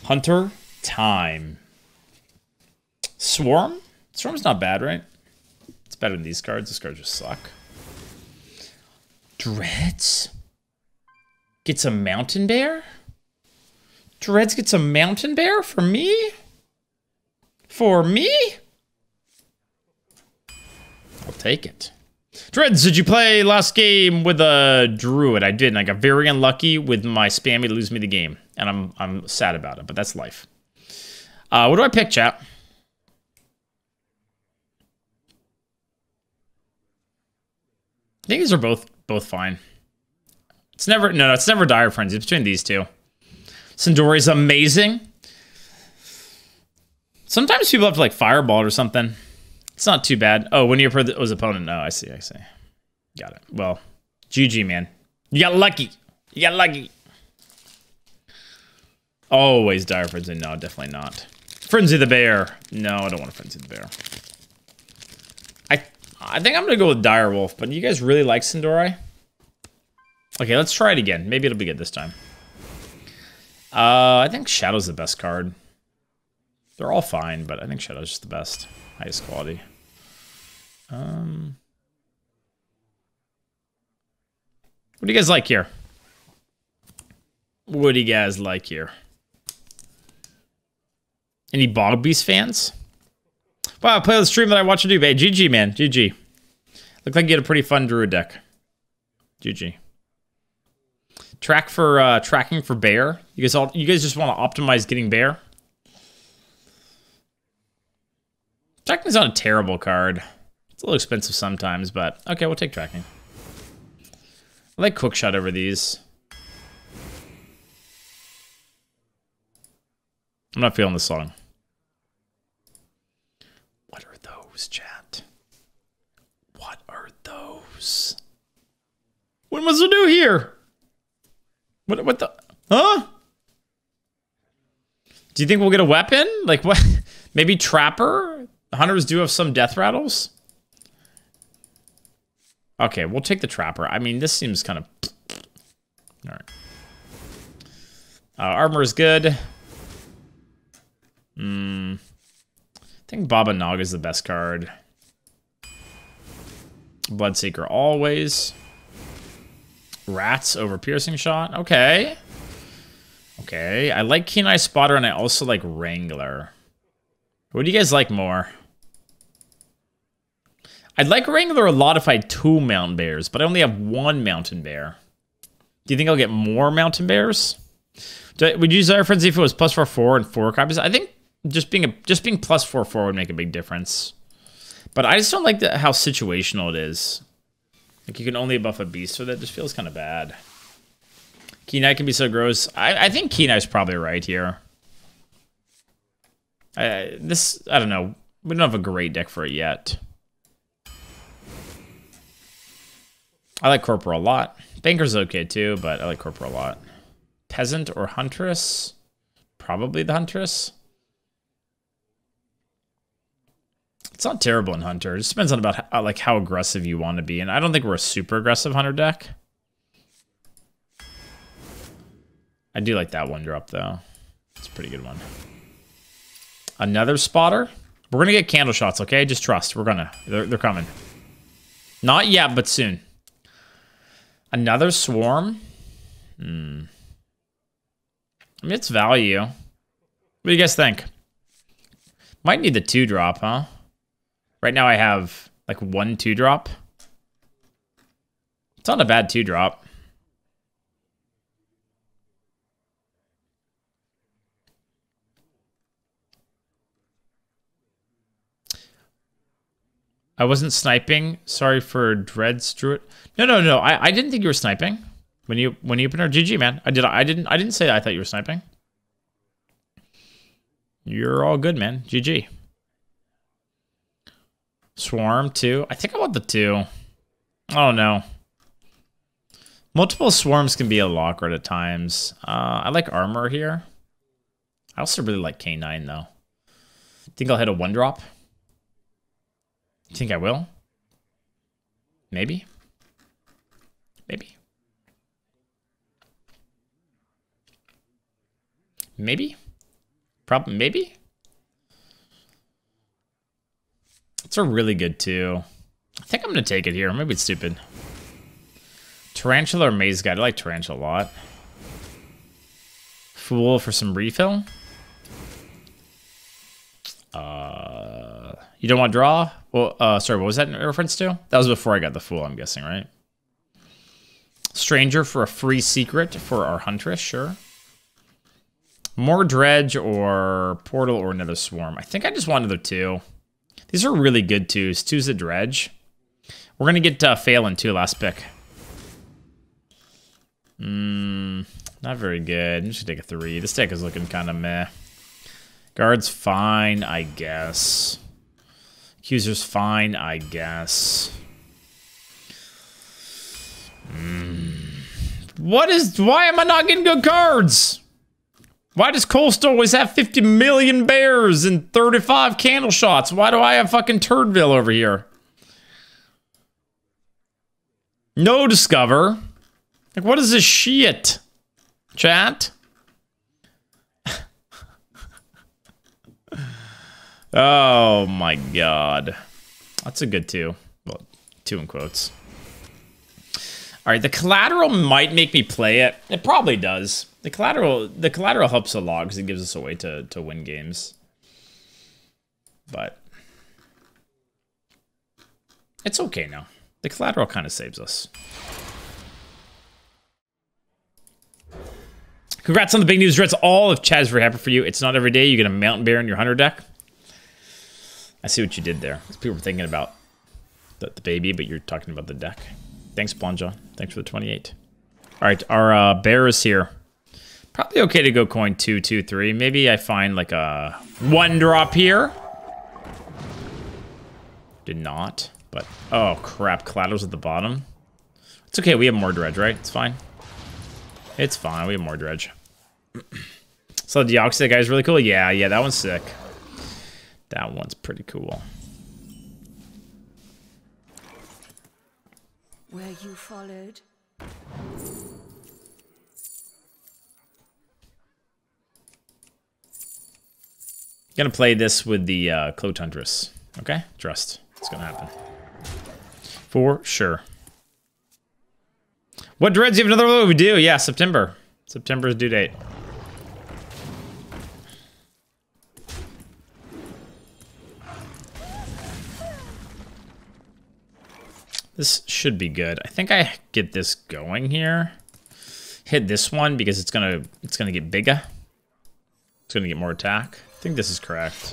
Hunter time. Swarm? Swarm's not bad, right? It's better than these cards. These cards just suck. Dreads? Gets a mountain bear? Dreads gets a mountain bear for me? For me? I'll take it. Dreads, did you play last game with a druid? I did, and I got very unlucky with my spammy to lose me the game. And I'm sad about it, but that's life. What do I pick, chat? I think these are both fine. It's never it's never Dire Frenzy. It's between these two. Sin'dorei's amazing. Sometimes people have to like fireball or something. It's not too bad. Oh, when you per his opponent. No, I see. Got it. Well, GG, man. You got lucky. You got lucky. Always Dire Frenzy. No, definitely not. Frenzy the Bear. No, I don't want to Frenzy the Bear. I think I'm going to go with Dire Wolf, but you guys really like Sin'dorei? Okay, let's try it again. Maybe it'll be good this time. I think Shadow's the best card. They're all fine, but I think Shadow's just the best. Highest quality. What do you guys like here? What do you guys like here? Any Bog Beast fans? Wow, I play the stream that I watch you do, babe. GG, man. GG. Looked like you had a pretty fun druid deck. GG. Tracking for bear. You guys just want to optimize getting bear? Tracking's not a terrible card. It's a little expensive sometimes, but okay, we'll take tracking. I like Cookshot over these. I'm not feeling this song. What are those, chat? What are those? What must I do here? What the? Huh? Do you think we'll get a weapon? Like what? Maybe Trapper? The Hunters do have some death rattles. Okay, we'll take the Trapper. I mean, this seems kind of... All right. Armor is good. I think Baba Naga is the best card. Bloodseeker always. Rats over Piercing Shot. Okay. Okay. I like Keen Eye Spotter, and I also like Wrangler. What do you guys like more? I'd like Wrangler a lot if I had 2 Mountain Bears, but I only have 1 Mountain Bear. Do you think I'll get more Mountain Bears? Would you use Dire Frenzy if it was +4/4 and 4 copies? I think just being +4/4 would make a big difference. But I just don't like how situational it is. Like you can only buff a beast with it. Just feels kind of bad. Keen Eye can be so gross. I think Keen Eye's probably right here. I don't know. We don't have a great deck for it yet. I like Corporal a lot. Banker's okay too, but I like Corporal a lot. Peasant or Huntress? Probably the Huntress. It's not terrible in Hunter. It just depends on about how aggressive you want to be. And I don't think we're a super aggressive Hunter deck. I do like that 1-drop though. It's a pretty good one. Another Spotter. We're gonna get candle shots, okay? Just trust. We're gonna. They're coming. Not yet, but soon. Another Swarm. I mean, it's value. What do you guys think? Might need the 2-drop, huh? Right now I have like 1 2-drop. It's not a bad 2-drop. I wasn't sniping. Sorry for Dreads, Druid. No. I didn't think you were sniping. When you open our GG, man. I didn't say that I thought you were sniping. You're all good, man. GG. Swarm 2. I think I want the 2. I don't know. Multiple swarms can be a little awkward at times. I like armor here. I also really like K9 though. Think I'll hit a 1-drop? Think I will? Maybe. Maybe. Maybe? Probably, maybe? It's a really good 2. I think I'm gonna take it here. Maybe it's stupid. Tarantula or Maze Guide? I like Tarantula a lot. Fool for some refill? You don't want to draw? Well, sorry, what was that in reference to? That was before I got the Fool, I'm guessing, right? Stranger for a free secret for our Huntress, sure. More Dredge or Portal or another Swarm. I think I just want another 2. These are really good 2s. 2's a Dredge. We're going to get Phelan too, last pick. Not very good. I'm just going to take a 3. This deck is looking kind of meh. Guard's fine, I guess. Accuser's fine, I guess. Why am I not getting good cards? Why does Coastal always have 50 million bears and 35 candle shots? Why do I have fucking Turdville over here? No Discover. Like, what is this shit? Chat? Oh my god. That's a good 2. Well, 2 in quotes. Alright, the Collateral might make me play it. It probably does. The Collateral helps a lot because it gives us a way to win games. But it's okay now. The Collateral kind of saves us. Congrats on the big news, Dreads. All of chat is very happy for you. It's not every day you get a Mountain Bear in your Hunter deck. I see what you did there. People were thinking about the baby, but you're talking about the deck. Thanks, Blonjon. Thanks for the 28. All right, our bear is here. Probably okay to go coin 2, 2, 3. Maybe I find like a 1 drop here. Did not, but oh crap, Collateral's at the bottom. It's okay, we have more Dredge, right? It's fine. It's fine, we have more Dredge. So the Deoxys guy is really cool. Yeah, that one's sick. That one's pretty cool. Where you followed? Gonna play this with the Cloaked Huntress. Okay? Trust. It's gonna happen. For sure. What Dreads? You have another one? We do. Yeah, September. September's due date. This should be good. I think I get this going here. Hit this one because it's gonna get bigger. It's gonna get more attack. I think this is correct.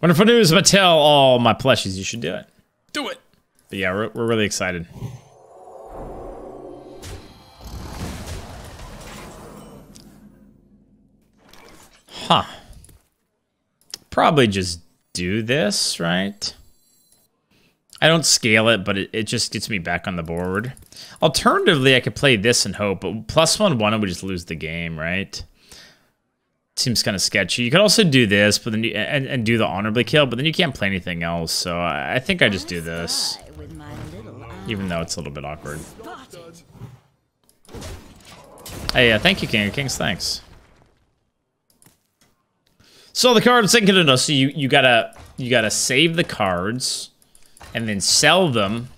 Wonderful news, but tell all my plushies you should do it. Do it! But yeah, we're really excited. Huh. Probably just do this, right? I don't scale it, but it just gets me back on the board. Alternatively, I could play this and hope, but +1/1 would just lose the game, right? Seems kind of sketchy. You could also do this, but then and do the honorably kill, but then you can't play anything else. So I think I just do this, even though it's a little bit awkward. Hey, thank you, King of Kings. Thanks. So the cards, thinking of so you gotta save the cards, and then sell them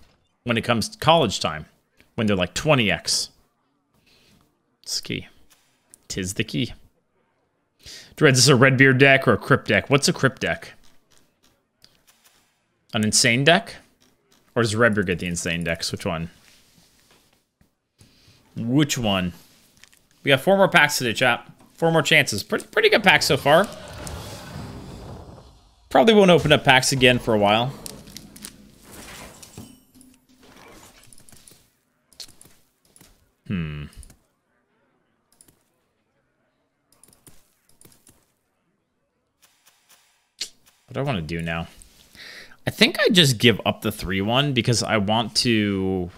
when it comes to college time, when they're like 20x. It's key. 'Tis the key. Dreads, is this a Redbeard deck or a Crypt deck? What's a Crypt deck? An Insane deck? Or does Redbeard get the Insane decks? Which one? Which one? We got 4 more packs today, chat. 4 more chances. Pretty good packs so far. Probably won't open up packs again for a while. What do I want to do now? I think I just give up the 3/1 because I want to...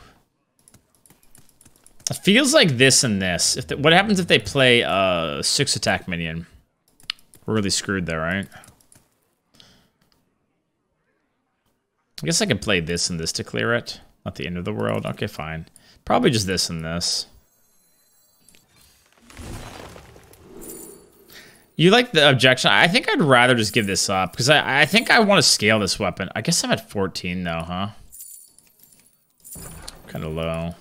It feels like this and this. What happens if they play a 6 attack minion? We're really screwed there, right? I guess I could play this and this to clear it. Not the end of the world. Okay, fine. Probably just this and this. You like the objection? I think I'd rather just give this up because I think I want to scale this weapon. I guess I'm at 14 though, huh? Kind of low.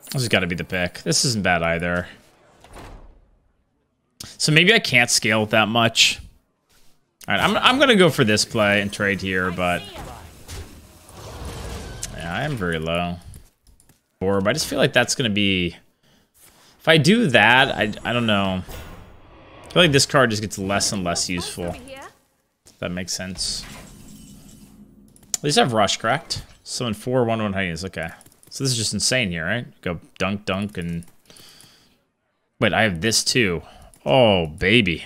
This has got to be the pick. This isn't bad either. So maybe I can't scale it that much. All right, I'm gonna go for this play and trade here, but yeah, I am very low. Orb. I just feel like that's gonna be. If I do that, I don't know. I feel like this card just gets less and less useful. If that makes sense. At least I have Rush, correct? Summon 4 1/1 hyenas. Okay. So this is just insane here, right? Go dunk, dunk, and... Wait, I have this too. Oh, baby.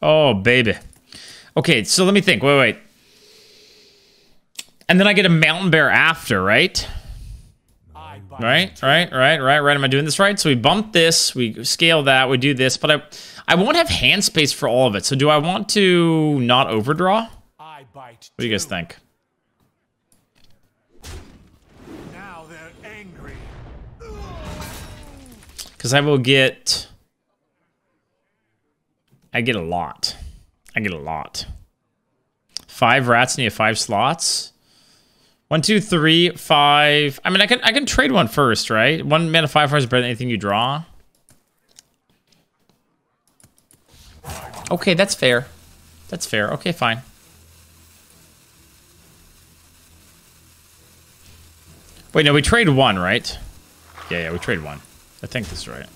Oh, baby. Okay, so let me think. Wait. And then I get a Mountain Bear after, right? Right? Am I doing this right? So we bump this, we scale that, we do this, but I won't have hand space for all of it. So do I want to not overdraw? What do you guys think? Now they're angry. Because I will get... I get a lot. 5 rats and you have 5 slots. 1, 2, 3, 5. I mean, I can trade one first, right? 1 mana 5/5 is better than anything you draw. Okay, that's fair. That's fair. Okay, fine. Wait, no, we trade 1, right? Yeah, we trade 1. I think that's right.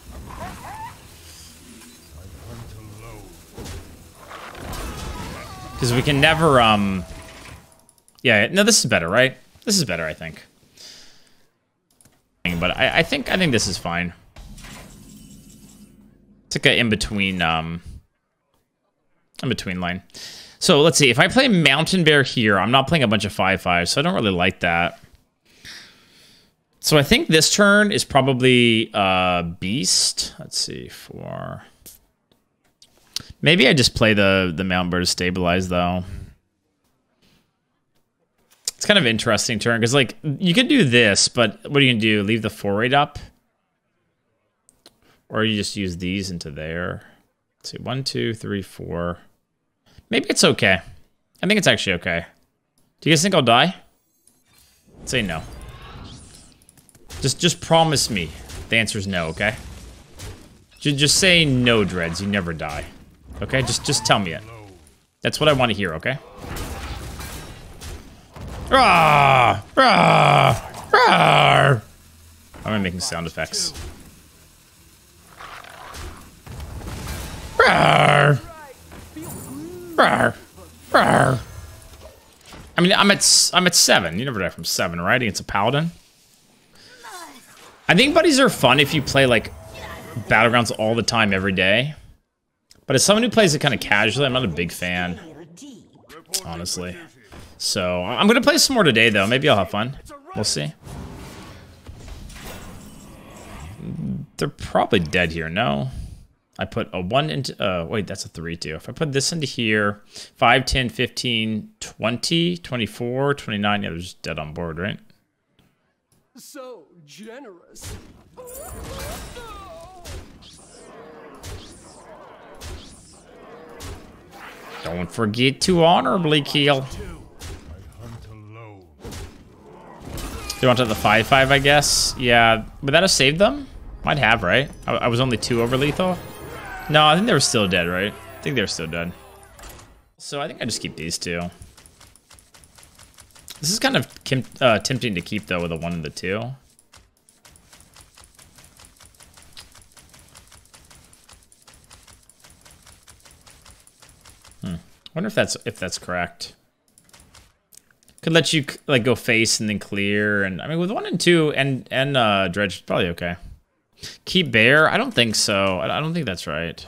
Because we can never, yeah, no, this is better, right? This is better, I think. But I think this is fine. It's like an in-between line. So let's see. If I play Mountain Bear here, I'm not playing a bunch of 5/5, so I don't really like that. So I think this turn is probably Beast. Let's see, 4. Maybe I just play the Mountain Bear to stabilize, though. It's kind of an interesting turn, because, like, you could do this, but what are you going to do? Leave the 4/8 up? Or you just use these into there? Let's see, 1, 2, 3, 4. Maybe it's okay. I think it's actually okay. Do you guys think I'll die? Say no. Just promise me. The answer is no, okay? Just say no, Dreads. You never die. Okay? Just tell me it. That's what I want to hear, okay? Rawr! Rawr! Rawr! I'm making sound effects. Rawr! Rawr! Rawr! I mean, I'm at 7. You never die from 7, right? Against a paladin. I think buddies are fun if you play like Battlegrounds all the time, every day. But as someone who plays it kind of casually, I'm not a big fan, honestly. So I'm gonna play some more today, though. Maybe I'll have fun. We'll see. They're probably dead here. No, I put a 1 into. Wait, that's a 3 too. If I put this into here, 5, 10, 15, 20, 24, 29. Yeah, they're just dead on board, right? So generous. Don't forget to honorably kill. They want to the 5/5, I guess. Yeah, would that have saved them? Might have, right? I was only 2 over lethal. No, I think they were still dead, right? I think they were still dead. So I think I just keep these 2. This is kind of tempting to keep, though, with a 1 and the 2. I wonder if that's correct. Could let you like go face and then clear, and I mean with 1 and 2 and dredge, probably okay. Keep bear? I don't think so. I don't think that's right.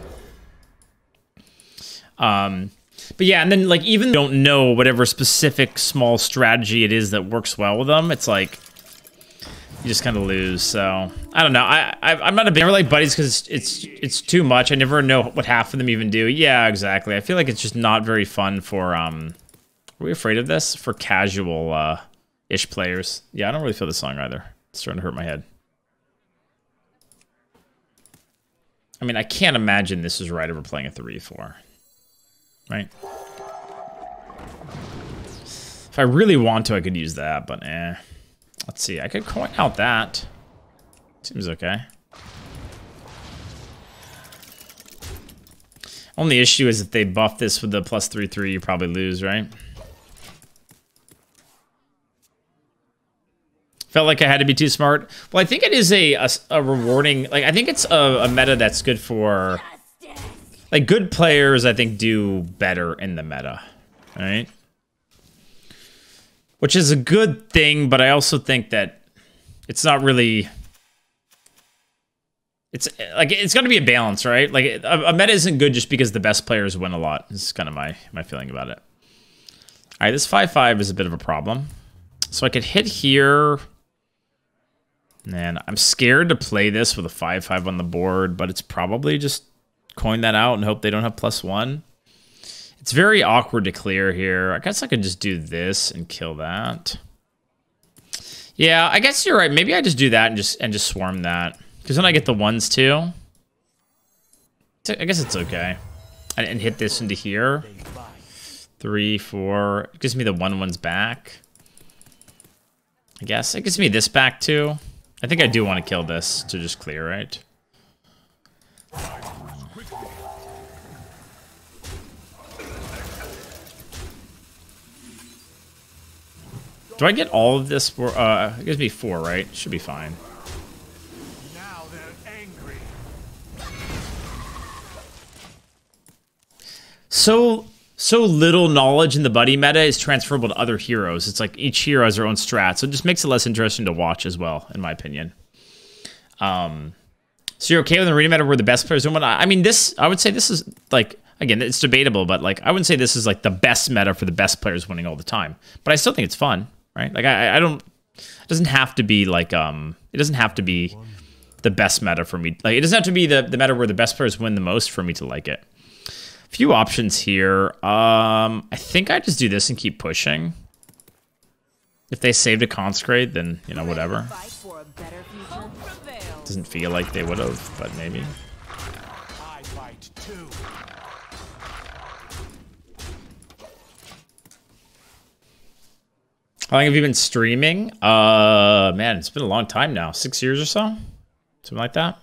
But yeah, and then like even don't know whatever specific small strategy it is that works well with them, it's like you just kind of lose. So I don't know. I'm not a big, I never like buddies because it's too much. I never know what half of them even do. Yeah, exactly. I feel like it's just not very fun for Are we afraid of this? For casual ish players. Yeah, I don't really feel the song either. It's starting to hurt my head. I mean, I can't imagine this is right if we're playing a 3-4. Right? If I really want to, I could use that, but eh. Let's see. I could coin out that. Seems okay. Only issue is if they buff this with the +3/3, you probably lose, right? Felt like I had to be too smart. Well, I think it is a rewarding... Like, I think it's a meta that's good for... Like, good players, I think, do better in the meta. Right? Which is a good thing, but I also think that it's not really... It's like it's got to be a balance, right? Like a meta isn't good just because the best players win a lot. This is kind of my feeling about it. All right, this 5/5 is a bit of a problem. So I could hit here. And I'm scared to play this with a 5/5 on the board, but it's probably just coin that out and hope they don't have +1. It's very awkward to clear here. I guess I could just do this and kill that. Yeah, I guess you're right. Maybe I just do that and just swarm that. Because then I get the 1s too. I guess it's okay. And hit this into here. 3, 4. It gives me the 1/1s back. I guess. It gives me this back too. I think I do want to kill this to just clear, right? Do I get all of this for... it gives me 4, right? Should be fine. So little knowledge in the buddy meta is transferable to other heroes. It's like each hero has their own strat, so it just makes it less interesting to watch as well, in my opinion. So you're okay with an arena meta where the best players win? I mean, I would say this is like, again, it's debatable, but like I wouldn't say this is like the best meta for the best players winning all the time. But I still think it's fun, right? Like I don't. It doesn't have to be like it doesn't have to be the best meta for me. Like it doesn't have to be the meta where the best players win the most for me to like it. Few options here. I think I just do this and keep pushing. If they saved a consecrate, then, you know, whatever. Doesn't feel like they would have, but maybe. How long have you been streaming? Man, it's been a long time now. 6 years or so? Something like that.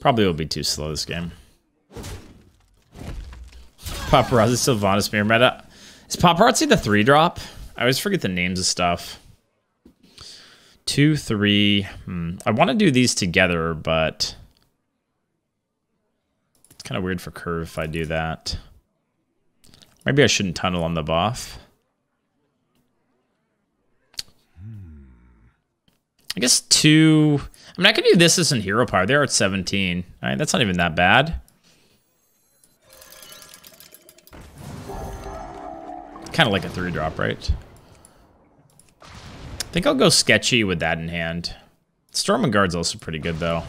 Probably will be too slow this game. Paparazzi Sylvanas Mirror meta. Is Paparazzi the 3-drop? I always forget the names of stuff. 2, 3. I want to do these together, but it's kind of weird for curve if I do that. Maybe I shouldn't tunnel on the buff. I guess 2. I mean, I could do this as in hero power. They're at 17. All right, that's not even that bad. Kind of like a 3-drop, right? I think I'll go sketchy with that in hand. Stormguard's also pretty good, though.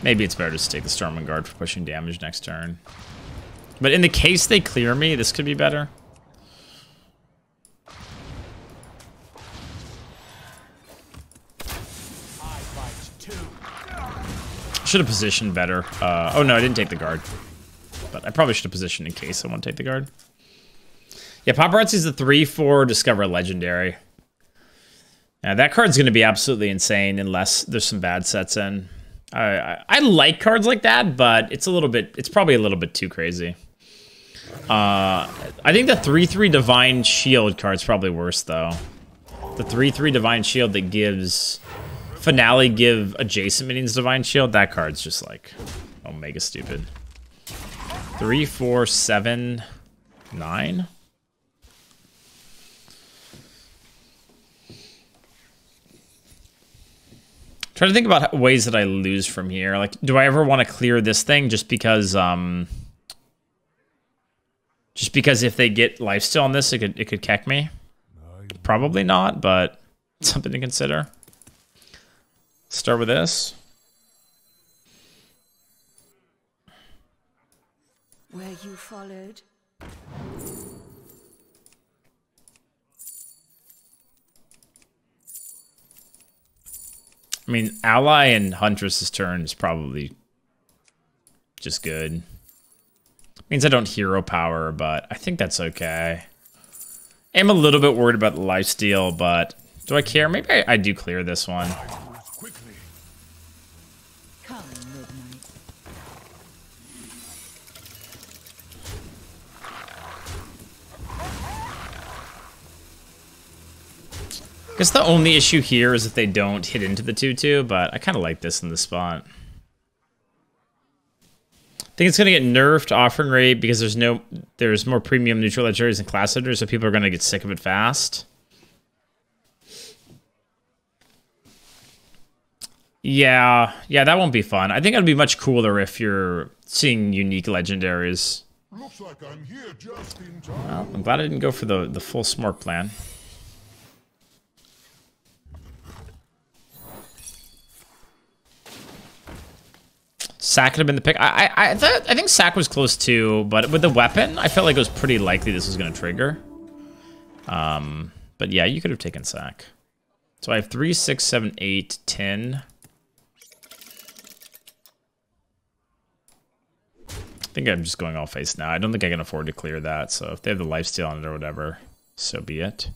Maybe it's better just to take the Stormguard for pushing damage next turn. But in the case they clear me, this could be better. Should have positioned better. Oh no, I didn't take the guard. But I probably should have positioned in case I want to take the guard. Yeah, Paparazzi's the 3/4 Discover Legendary. Now that card's going to be absolutely insane unless there's some bad sets in. I like cards like that, but it's probably a little bit too crazy. I think the 3/3 Divine Shield card's probably worse though. The 3/3 Divine Shield that gives Finale give adjacent minions Divine Shield, that card's just like omega stupid. 3, 4, 7, 9. Trying to think about ways that I lose from here. Like, do I ever want to clear this thing just because if they get lifesteal on this, it could keck me? Probably not, but it's something to consider. Start with this. where you followed. I mean, ally and Huntress's turn is probably just good. Means I don't hero power, but I think that's okay. I'm a little bit worried about the lifesteal, but do I care? Maybe I do clear this one. Come, midnight. I guess the only issue here is if they don't hit into the 2/2, but I kind of like this in this spot. I think it's going to get nerfed offering rate because there's more premium neutral legendaries and class editors, so people are going to get sick of it fast. Yeah, that won't be fun. I think it'll be much cooler if you're seeing unique legendaries. Looks like I'm here just in time. Well, I'm glad I didn't go for the full smork plan. Sack could have been the pick. I think Sack was close too, but with the weapon, I felt like it was pretty likely this was going to trigger. But yeah, you could have taken Sack. So I have 3, 6, 7, 8, 10. I think I'm just going all face now. I don't think I can afford to clear that, so if they have the lifesteal on it or whatever, so be it.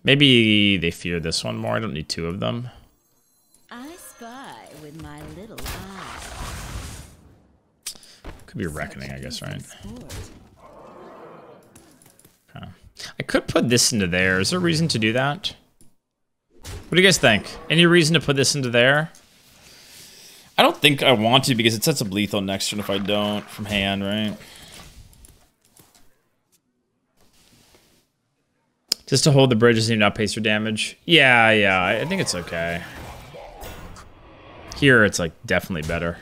Maybe they fear this one more. I don't need 2 of them. I spy with my little eye. Could be a Reckoning, I guess, right? Okay. I could put this into there. Is there a reason to do that? What do you guys think? Any reason to put this into there? I don't think I want to because it sets up lethal next turn if I don't from hand, right? Just to hold the bridges and not pace your damage. Yeah, I think it's okay. Here, it's like definitely better.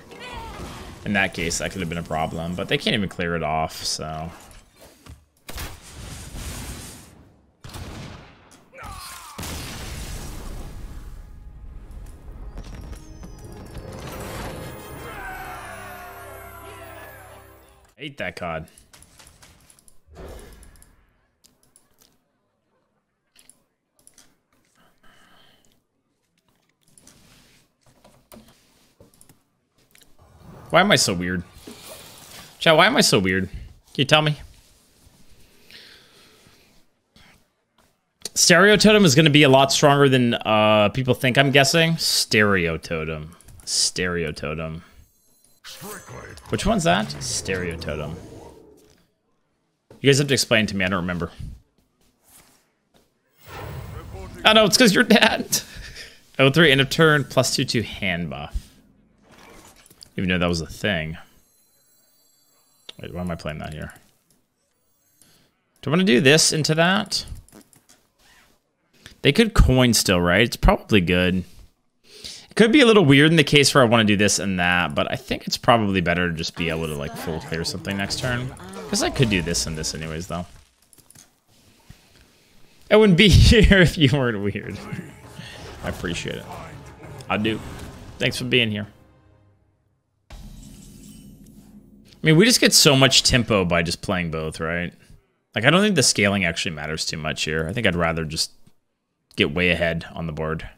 In that case, that could have been a problem, but they can't even clear it off, so. Hate that card. Why am I so weird? Chat, why am I so weird? Can you tell me? Stereo Totem is going to be a lot stronger than people think, I'm guessing. Stereo Totem. Stereo Totem. Which one's that? Stereo Totem. You guys have to explain to me, I don't remember. Oh no, it's because you're dead. 0-3, end of turn, +2/2 hand buff. Even though that was a thing. Wait, why am I playing that here? Do I want to do this into that? They could coin still, right? It's probably good. It could be a little weird in the case where I want to do this and that, but I think it's probably better to just be able to like full clear something next turn. Because I could do this and this anyways, though. I wouldn't be here if you weren't weird. I appreciate it. I do. Thanks for being here. I mean, we just get so much tempo by just playing both, right? Like, I don't think the scaling actually matters too much here. I think I'd rather just get way ahead on the board.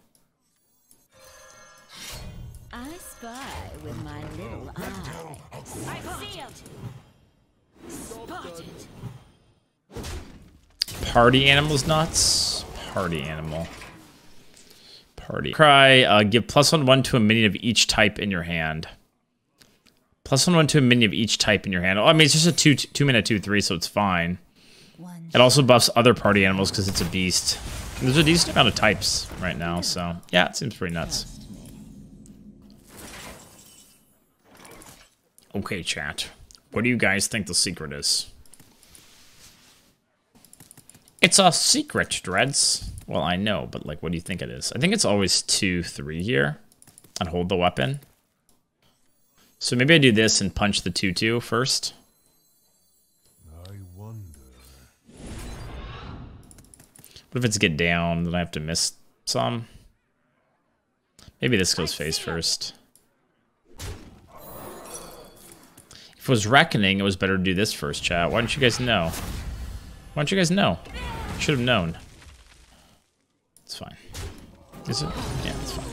I spy with my little eye. I see him. Spotted. Party animals nuts. Party animal. Party. Cry, give +1/1 to a minion of each type in your hand. +1/1 to a minion of each type in your hand. Oh, I mean, it's just a 2-mana 2/3, so it's fine. It also buffs other party animals because it's a beast. And there's a decent amount of types right now, so yeah, it seems pretty nuts. Okay, chat. What do you guys think the secret is? It's a secret, Dreads. Well, I know, but like, what do you think it is? I think it's always 2/3 here and hold the weapon. So maybe I do this and punch the 2/2 first. I wonder. What if it's get down, then I have to miss some? Maybe this goes face first. If was Reckoning, it was better to do this first, chat. Why didn't you guys know? Why don't you guys know? Should have known. It's fine. Is it? Yeah, it's fine.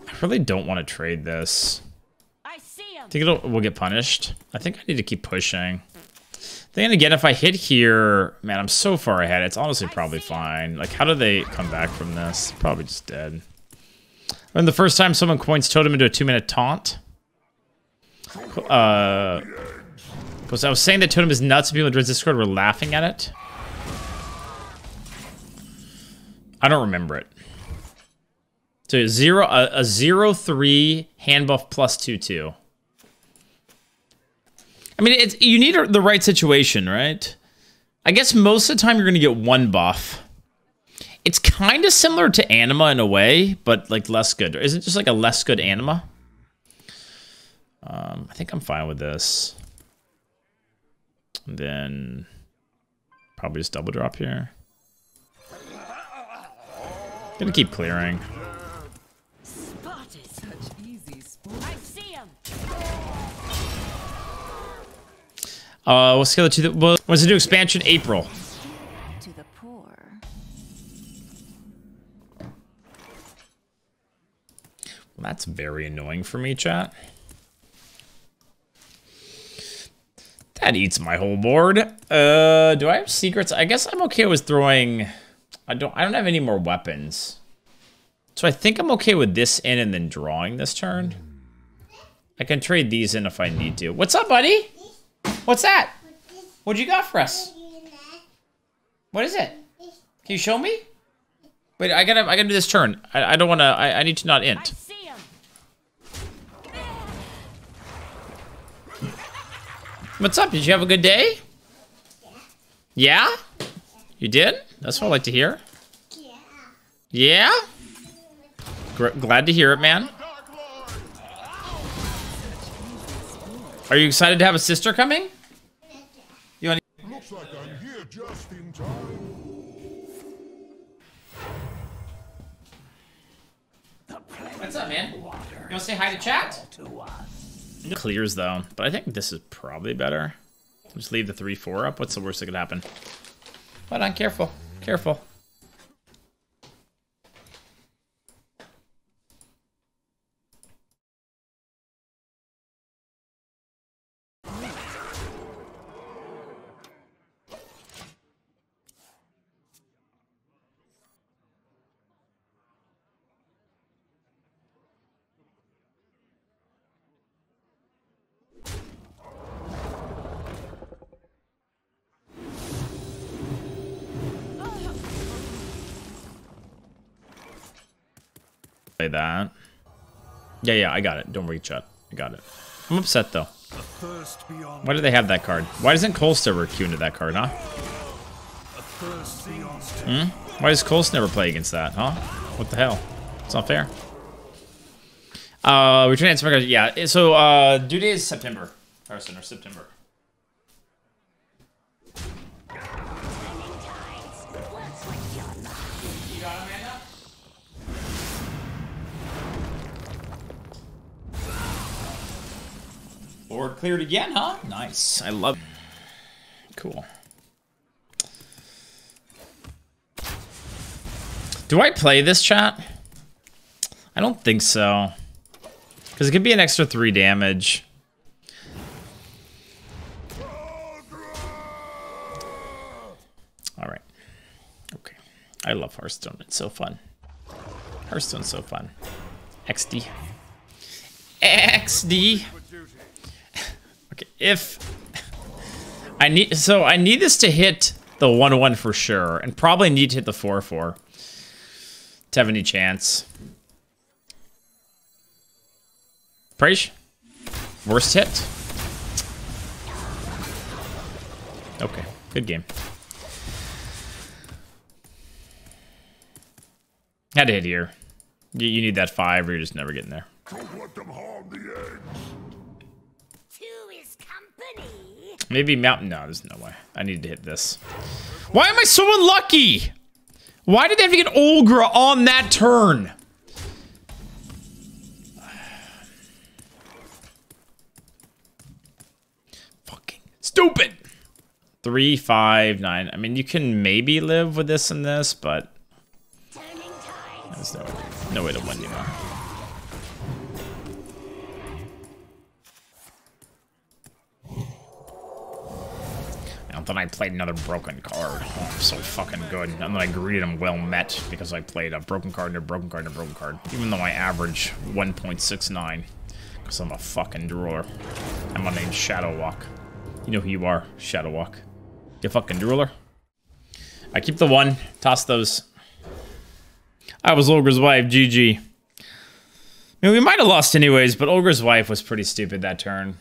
I really don't want to trade this. I think we'll get punished. I think I need to keep pushing. Then again, if I hit here, man, I'm so far ahead. It's honestly probably fine. Like, how do they come back from this? Probably just dead. And the first time someone coins totem into a 2-minute taunt. Because I was saying that totem is nuts, and people in Dread's Discord were laughing at it. I don't remember it. So a 0/3 hand buff plus 2/2. I mean, it's, you need the right situation, right? I guess most of the time you're going to get one buff. It's kind of similar to Anima in a way, but like less good. Isn't it just like a less good Anima? I think I'm fine with this. And then probably just double drop here. Gonna keep clearing. Spotted. Such easy sport. I see him. We'll scale it to the. Well, when's the new expansion? April. To the poor. Well, that's very annoying for me, chat. That eats my whole board. Do I have secrets? I guess I'm okay with throwing. I don't have any more weapons. So I think I'm okay with this in and then drawing this turn. I can trade these in if I need to. What's up, buddy? What's that? What you got for us? What is it? Can you show me? Wait, I gotta do this turn. I don't wanna. I need to not int. What's up? Did you have a good day? Yeah? You did? That's what I like to hear. Yeah? Glad to hear it, man. Are you excited to have a sister coming? You want to... Looks like I'm here just in time. What's up, man? You want to say hi to chat? Clears, though. But I think this is probably better. Just leave the 3/4 up. What's the worst that could happen? Hold on, careful. Careful. Play that. Yeah, I got it. Don't worry, chat. I got it. I'm upset, though. Why do they have that card? Why doesn't Colster ever queue into that card, huh? Why does Colst never play against that, huh? What the hell? It's not fair. We're trying to answer my question. Yeah, so, due date is September. Or September. Board cleared again, huh? Nice. I love it. Cool. Do I play this, chat? I don't think so. Because it could be an extra 3 damage. Alright. Okay. I love Hearthstone. It's so fun. Hearthstone's so fun. XD. XD. Okay, if I need this to hit the 1/1 for sure, and probably need to hit the 4/4 to have any chance. Praise. Worst hit. Okay, good game. Had to hit here. You need that 5, or you're just never getting there. Don't let them harm the eggs. Maybe mountain. No, there's no way. I need to hit this. Why am I so unlucky? Why did they have to get Olgra on that turn? stupid. 3, 5, 9. I mean, you can maybe live with this and this, but there's no way to win anymore. And then I played another broken card. Oh, I'm so fucking good. And then I greeted him well met because I played a broken card and a broken card and a broken card. Even though I average 1.69. Because I'm a fucking drooler. And my name's Shadowwalk. You know who you are, Shadowwalk. You fucking drooler. I keep the 1. Toss those. I was Ogre's wife. GG. I mean, we might have lost anyways, but Ogre's wife was pretty stupid that turn.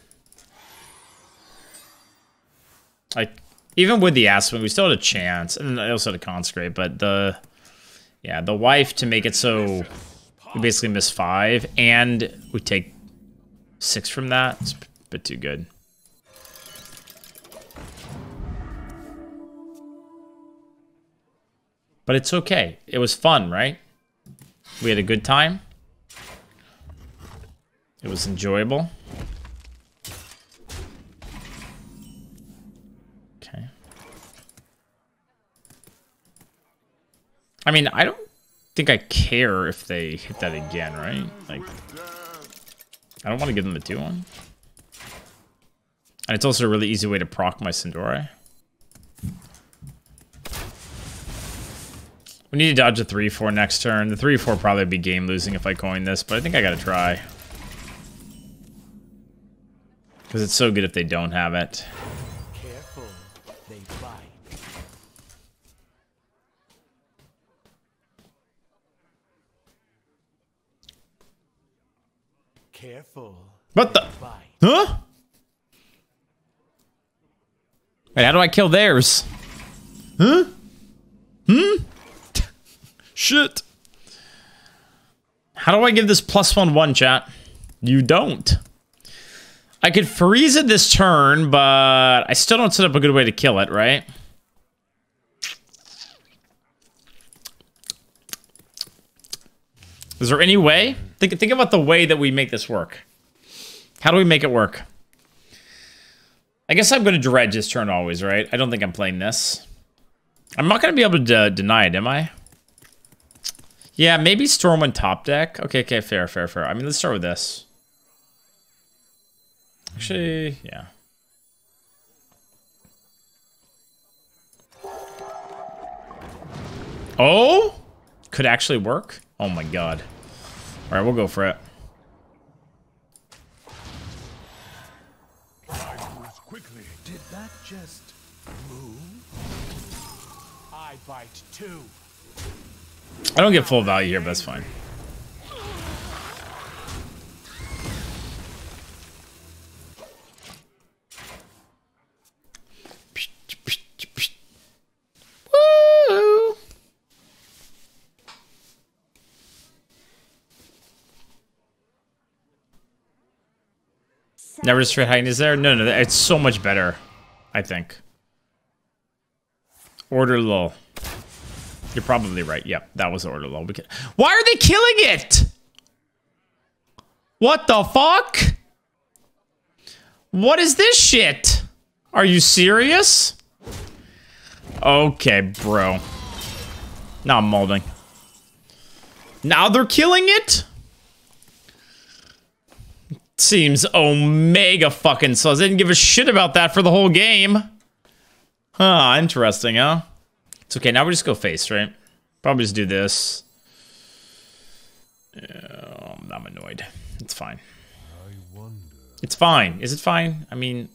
Like, even with the ass swing, we still had a chance. And I also had a consecrate, but the wife to make it so we basically miss 5 and we take 6 from that. It's a bit too good. But it's okay. It was fun, right? We had a good time. It was enjoyable. Okay. I mean, I don't think I care if they hit that again, right? Like, I don't want to give them a 2-1. And it's also a really easy way to proc my Sin'dorei. We need to dodge a 3-4 next turn. The 3-4 probably be game losing if I coin this, but I think I gotta try. Because it's so good if they don't have it. Careful, they bite. Careful. What the? Bite. Huh? Wait, how do I kill theirs? Huh? Shit. How do I give this +1/1, chat? You don't. I could freeze it this turn, but I still don't set up a good way to kill it, right? Is there any way? Think about the way that we make this work. How do we make it work? I guess I'm going to dredge this turn always, right? I don't think I'm playing this. I'm not going to be able to deny it, am I? Yeah, maybe Stormwind top deck. Okay, fair. I mean, let's start with this. Actually, yeah. Oh! Could actually work? Oh my god. Alright, we'll go for it. Quickly. Did that just move? I bite too. I don't get full value here, but that's fine. Woo! Never straight height is there? No, it's so much better, I think. Order lull. You're probably right. Yep, that was the order lull. Why are they killing it? What the fuck? What is this shit? Are you serious? Okay, bro. Now I'm molding. Now they're killing it? Seems omega fucking sus. They didn't give a shit about that for the whole game. Huh, interesting, huh? It's okay, now we just go face, right? Probably just do this. Yeah, I'm annoyed. It's fine. I wonder. It's fine. Is it fine? I mean...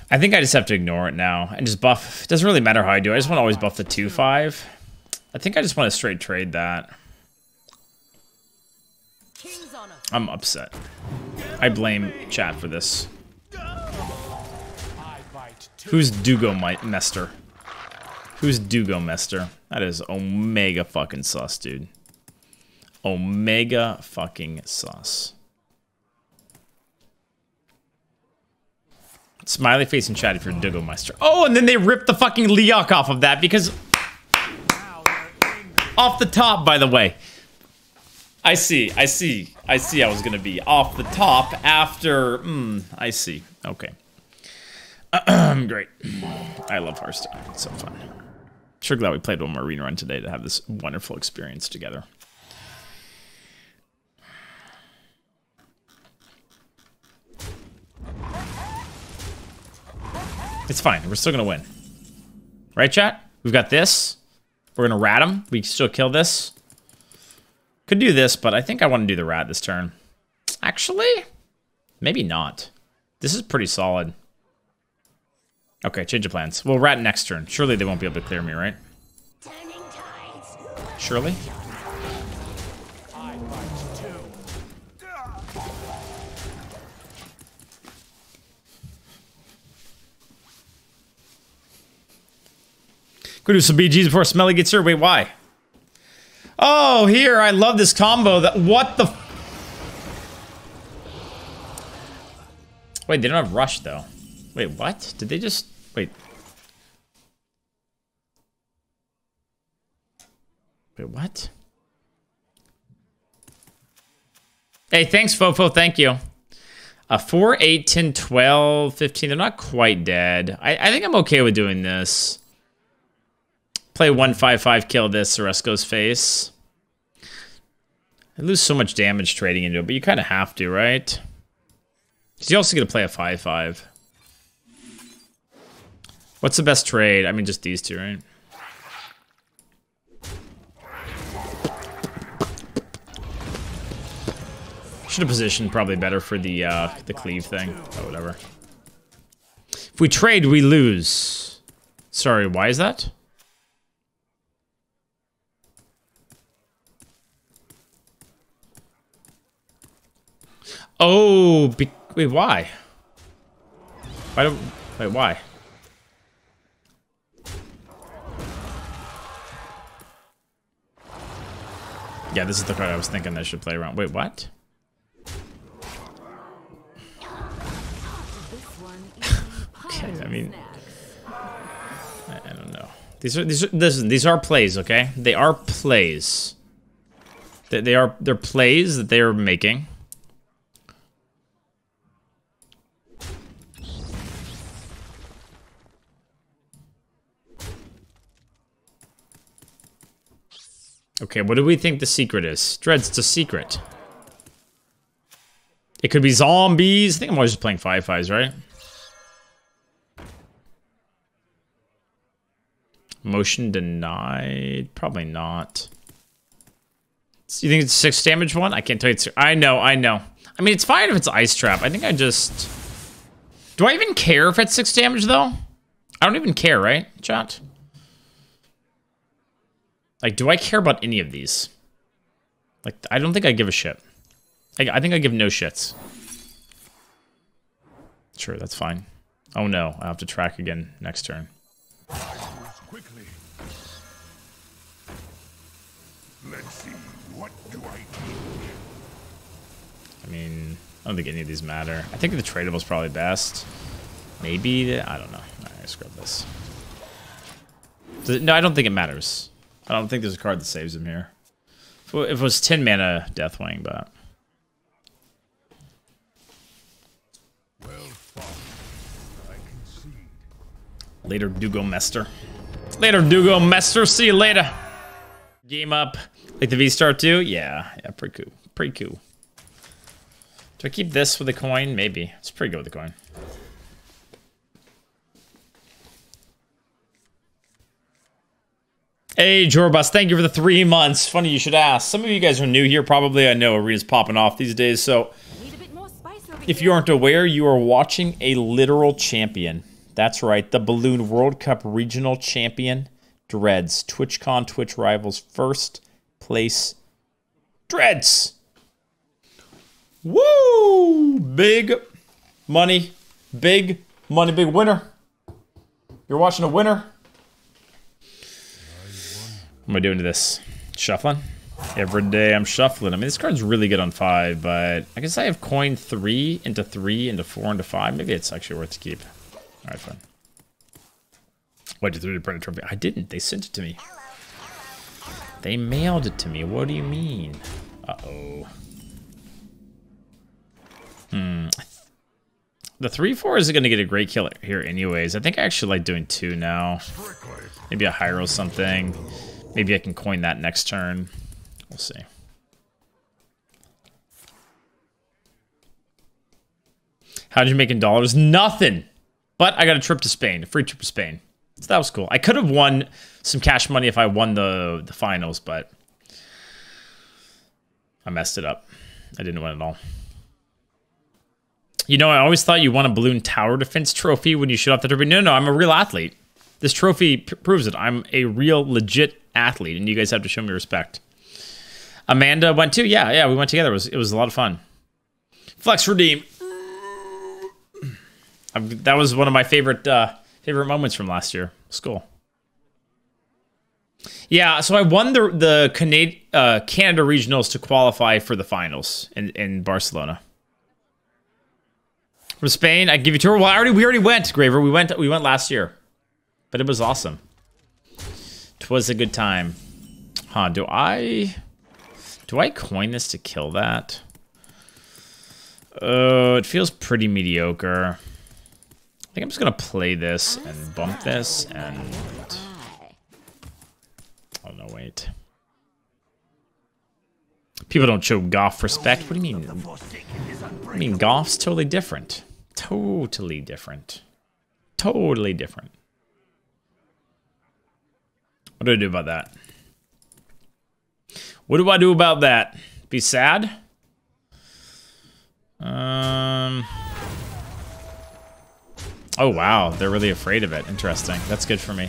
I think I just have to ignore it now and just buff. It doesn't really matter how I do it. I just want to always buff the 2/5. I think I just want to straight trade that. I'm upset. I blame chat for this. Who's Dugo Mester? Who's Dugo Mester? That is omega fucking sus, dude. Omega fucking sus. Smiley face in chat if you're Dugo Mester. Oh, and then they ripped the fucking Leok off of that because... Off the top, by the way. I see how it's gonna be. Off the top after, I see. Okay. Great. I love Hearthstone. It's so fun. Sure glad we played one more arena run today to have this wonderful experience together. It's fine. We're still gonna win. Right, chat? We've got this. We're gonna rat him. We can still kill this. Could do this, but I think I want to do the rat this turn. Actually, maybe not. This is pretty solid. Okay, change of plans. We'll rat next turn. Surely they won't be able to clear me, right? Surely? I bite too. Go do some BGs before Smelly gets here. Wait, why? Oh, here, I love this combo. That what the? Wait, they don't have rush though. Wait, what? Did they just wait? Wait, what? Hey, thanks, Fofo. Thank you. 4, 8, 10, 12, 15. They're not quite dead. I think I'm okay with doing this. Play 1, 5, 5, kill this. The rest goes face. I lose so much damage trading into it, but you kind of have to, right? Because you also get to play a 5, 5. What's the best trade? I mean, just these two, right? Should have positioned probably better for the cleave thing. Oh, whatever. If we trade, we lose. Sorry, why is that? Oh, wait, why? Why don't... Wait, why? Yeah, this is the card I was thinking I should play around. Wait, what? Okay, I mean... I don't know. These are plays, okay? They are plays. They're plays that they are making. Okay, what do we think the secret is? Dreads, it's a secret. It could be zombies. I think I'm always just playing 5/5s, right? Motion denied. Probably not. You think it's a 6 damage one? I can't tell you it's... I know. I mean, it's fine if it's Ice Trap. I think I just... Do I even care if it's 6 damage, though? I don't even care, right, chat? Like, do I care about any of these? Like, I don't think I give a shit. I think I give no shits. Sure, that's fine. Oh no, I'll have to track again next turn. Quickly. Let's see, what do I do? I mean, I don't think any of these matter. I think the tradable is probably best. Maybe, I don't know. Alright, scrub this. No, I don't think it matters. I don't think there's a card that saves him here. If it was 10 mana Deathwing, but... Well fought. I concede. Later, Dugo Mester. Later, Dugo Mester. See you later. Game up. Like the V-Star too? Yeah, pretty cool. Pretty cool. Do I keep this with a coin? Maybe. It's pretty good with a coin. Hey, Jorbus, thank you for the 3 months. Funny you should ask. Some of you guys are new here, probably. I know Arena's popping off these days, so... If you aren't aware, you are watching a literal champion. That's right, the Balloon World Cup Regional Champion, Dreads. TwitchCon Twitch Rivals first place Dreads. Woo! Big money, big winner. You're watching a winner. What am I doing to this? Shuffling? Every day I'm shuffling. I mean, this card's really good on 5, but I guess I have coin 3 into 3 into 4 into 5. Maybe it's actually worth to keep. Alright, fine. What did you do to print a trophy? I didn't. They sent it to me. They mailed it to me. What do you mean? Uh-oh. The 3/4 isn't going to get a great kill here anyways. I think I actually like doing 2 now. Maybe a high roll something. Maybe I can coin that next turn. We'll see. How'd you make in dollars? Nothing! But I got a trip to Spain. A free trip to Spain. So that was cool. I could have won some cash money if I won the finals, but I messed it up. I didn't win at all. You know, I always thought you won a balloon tower defense trophy when you showed off the trophy. No, I'm a real athlete. This trophy proves it. I'm a real, legit athlete, and you guys have to show me respect. Amanda went too. Yeah, we went together. It was a lot of fun. Flex redeem. That was one of my favorite moments from last year. School. Yeah, so I won the Canada regionals to qualify for the finals in Barcelona. From Spain, I give you a tour. Well, we already went, Graver. We went last year, but it was awesome. 'Twas a good time. Huh? Do I coin this to kill that? It feels pretty mediocre. I think I'm just gonna play this and bump this and. Oh no! Wait. People don't show golf respect. What do you mean? I mean, golf's totally different. Totally different. Totally different. What do I do about that? What do I do about that? Be sad? Oh, wow. They're really afraid of it. Interesting. That's good for me.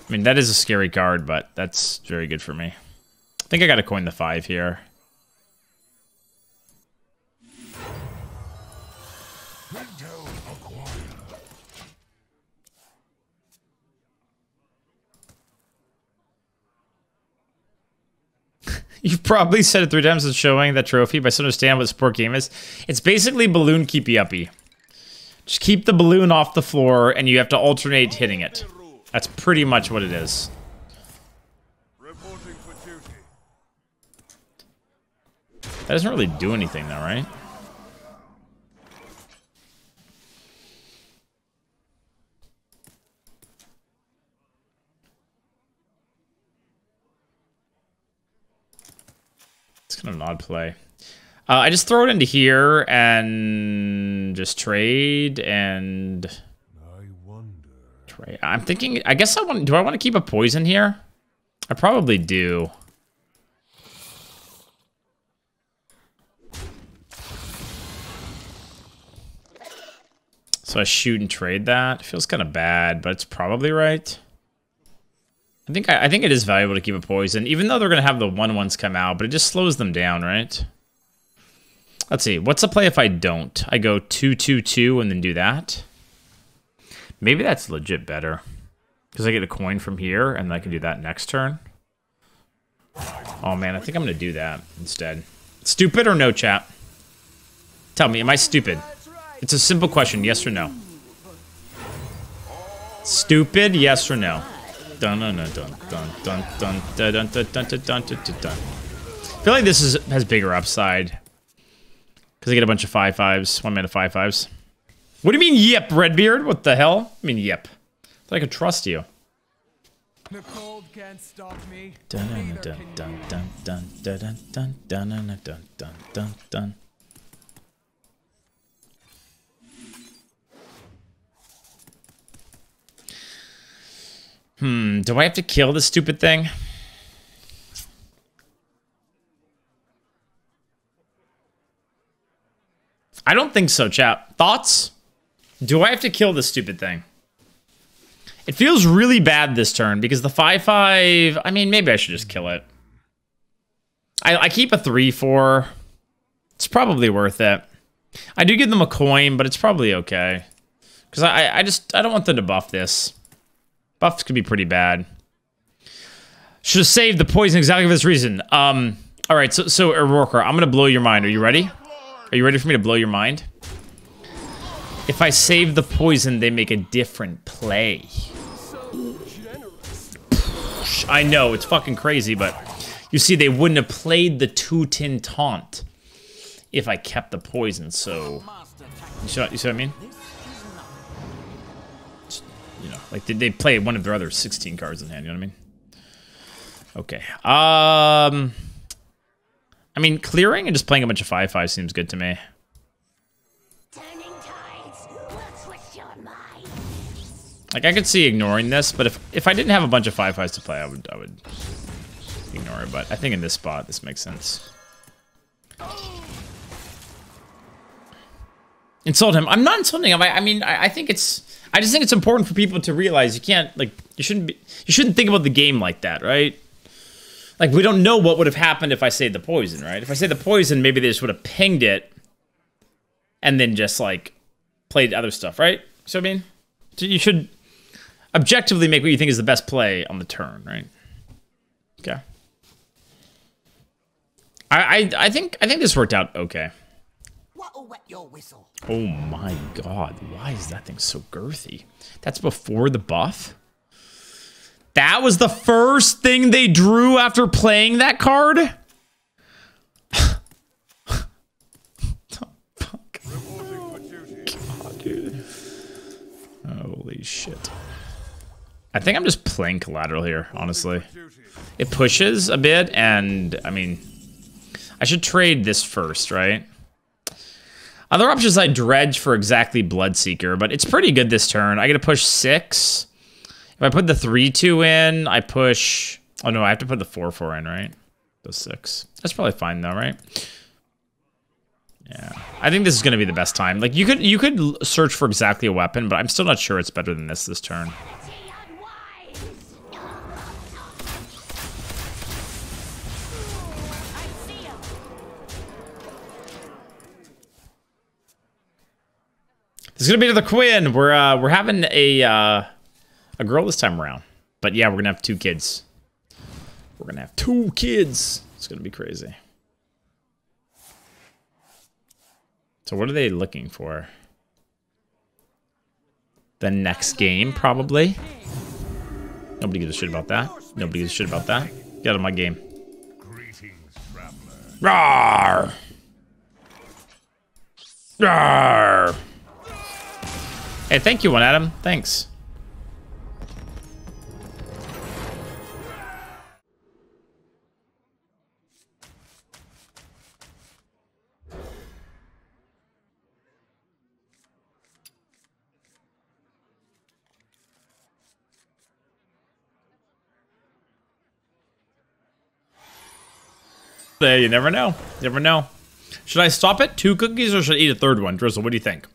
I mean, that is a scary card, but that's very good for me. I think I got to coin the 5 here. You've probably said it 3 times since showing that trophy, but I still understand what the sport game is. It's basically balloon keepy-uppy. Just keep the balloon off the floor, and you have to alternate hitting it. That's pretty much what it is. That doesn't really do anything, though, right? It's kind of an odd play. I just throw it into here and just trade and trade. I'm thinking, I guess do I want to keep a poison here? I probably do. So I shoot and trade that. It feels kind of bad, but it's probably right. I think it is valuable to keep a poison, even though they're going to have the 1/1s come out, but it just slows them down, right? Let's see. What's the play if I don't? I go 2/2/2 and then do that. Maybe that's legit better. Because I get a coin from here, and I can do that next turn. Oh, man. I think I'm going to do that instead. Stupid or no, chat? Tell me, am I stupid? It's a simple question, yes or no. Stupid, yes or no? Dun dun dun dun dun dun dun dun dun dun dun dun dun. I feel like this has bigger upside. Because I get a bunch of 5/5s. 1 mana 5/5s. What do you mean, yep, Redbeard? What the hell? I mean, yep. Thought I could trust you. The cold can't stop me. Dun dun dun dun dun dun dun dun dun dun dun dun dun dun. Do I have to kill this stupid thing? I don't think so, chat. Thoughts? Do I have to kill this stupid thing? It feels really bad this turn because the 5/5... I mean, maybe I should just kill it. I keep a 3/4. It's probably worth it. I do give them a coin, but it's probably okay. Because I don't want them to buff this. Buffs could be pretty bad. Should have saved the poison exactly for this reason. Alright, so Aurora, I'm gonna blow your mind. Are you ready? Are you ready for me to blow your mind? If I save the poison, they make a different play. I know, it's fucking crazy, but you see, they wouldn't have played the 2/10 taunt if I kept the poison, so You see what I mean? You know, like they play one of their other 16 cards in hand. You know what I mean? Okay. I mean, clearing and just playing a bunch of 5/5 seems good to me. Turning tides will twist your mind. Like I could see ignoring this, but if I didn't have a bunch of 5/5s to play, I would ignore it. But I think in this spot, this makes sense. Insult him. I'm not insulting him. I mean, I think it's. I just think it's important for people to realize you can't you shouldn't think about the game like that, right? Like, we don't know what would have happened if I say the poison, right? If I say the poison, maybe they just would have pinged it and then just, like, played other stuff, right? So, I mean, so you should objectively make what you think is the best play on the turn, right? Okay. I think this worked out okay. What'll wet your whistle? Oh my god, why is that thing so girthy? That's before the buff? That was the first thing they drew after playing that card? Fuck. God, dude. Holy shit. I think I'm just playing collateral here, honestly. It pushes a bit, and, I mean, I should trade this first, right? Other options I dredge for exactly Bloodseeker, but it's pretty good this turn. I get to push 6. If I put the 3/2 in, I push... Oh no, I have to put the 4/4 in, right? Those 6. That's probably fine though, right? Yeah. I think this is going to be the best time. Like, you could search for exactly a weapon, but I'm still not sure it's better than this turn. This is gonna be to the Quinn. We're having a girl this time around, but yeah, we're gonna have 2 kids. We're gonna have 2 kids. It's gonna be crazy. So what are they looking for? The next game, probably. Nobody gives a shit about that. Nobody gives a shit about that. Get out of my game. Greetings, traveler. Rawr! Rawr! Hey, thank you, One Adam. Thanks. You never know. Never know. Should I stop at 2 cookies or should I eat a 3rd one? Drizzle, what do you think?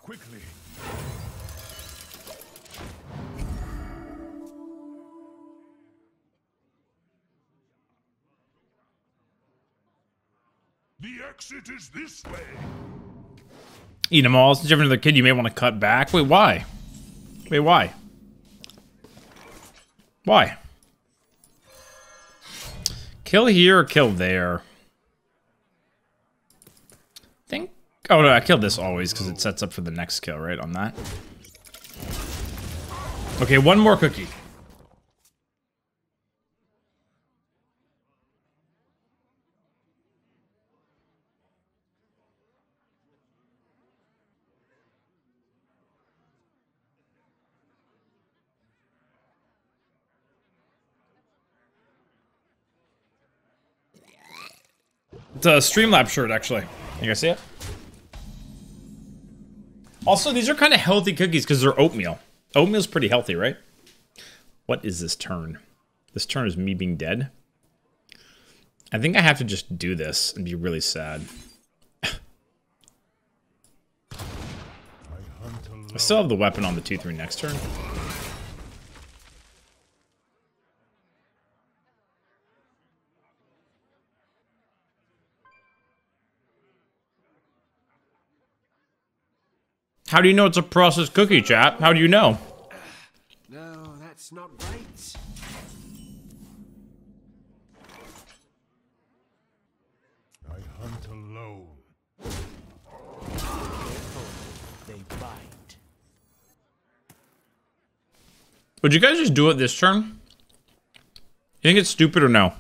Quickly. The exit is this way. Eat them all. Since you have another kid, you may want to cut back. Wait, why? Wait, why? Why? Kill here or kill there? Think. Oh no, I killed this always because it sets up for the next kill, right? On that. Okay, 1 more cookie. It's a Streamlabs shirt, actually. You guys see it? Also, these are kind of healthy cookies because they're oatmeal. Oatmeal's pretty healthy, right? What is this turn? This turn is me being dead. I think I have to just do this and be really sad. I still have the weapon on the 2/3 next turn. How do you know it's a processed cookie, chat? How do you know? No, that's not right. hunt alone. They bite. Would you guys just do it this turn? You think it's stupid or no?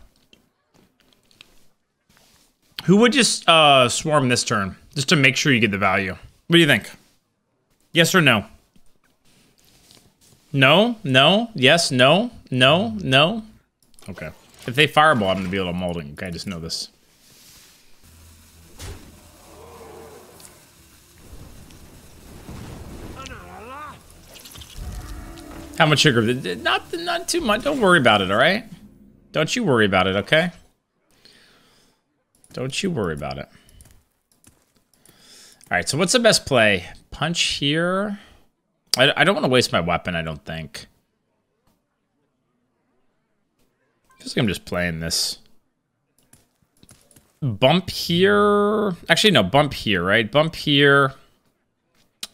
Who would just swarm this turn? Just to make sure you get the value. What do you think? Yes or no? No? No? Yes? No? No? No? Okay. If they fireball, I'm gonna be able to molding. Okay, just know this. How much sugar? Not too much. Don't worry about it, all right? Don't you worry about it, okay? Don't you worry about it. All right, so what's the best play? Punch here. I don't want to waste my weapon, I don't think. Feels like I'm just playing this. Bump here. Actually, no, bump here, right? Bump here.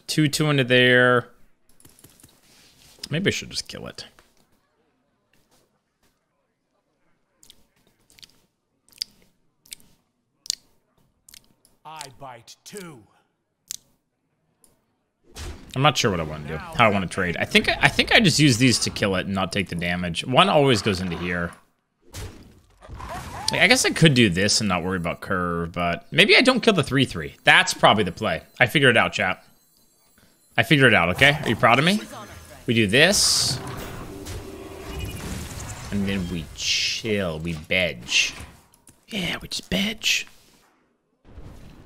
2 into there. Maybe I should just kill it. I bite too. I'm not sure what I want to do. How I want to trade. I think I just use these to kill it and not take the damage. One always goes into here. Like, I guess I could do this and not worry about curve, but maybe I don't kill the 3/3. That's probably the play. I figured it out, chat. I figured it out, okay? Are you proud of me? We do this. And then we chill. We bedge. Yeah, we just bedge.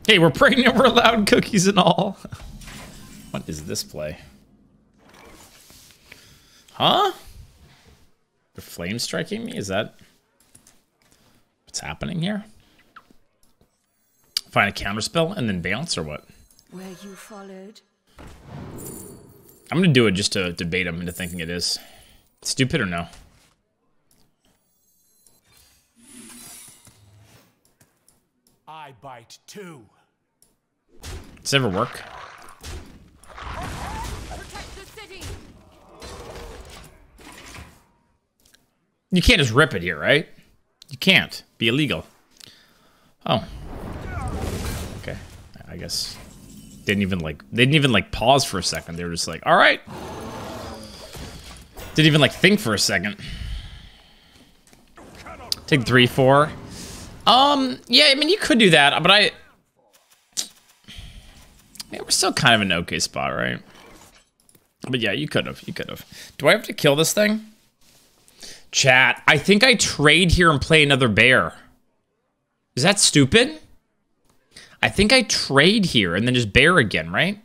Hey, we're pregnant. We're allowed cookies and all. What is this play? Huh? The flame striking me? Is that what's happening here? Find a counterspell and then bounce or what? Were you followed? I'm gonna do it just to bait him into thinking it is. Stupid or no? I bite too. Does it ever work? Protect the city. You can't just rip it here, right? You can't. Be illegal. Oh. Okay. I guess. They didn't even like pause for a second. They were just like, all right. Didn't even like think for a second. Take 3/4. Yeah, I mean you could do that, but yeah, we're still kind of in an okay spot, right? But yeah, you could have. You could have. Do I have to kill this thing? Chat, I think I trade here and play another bear. Is that stupid? I think I trade here and then just bear again, right?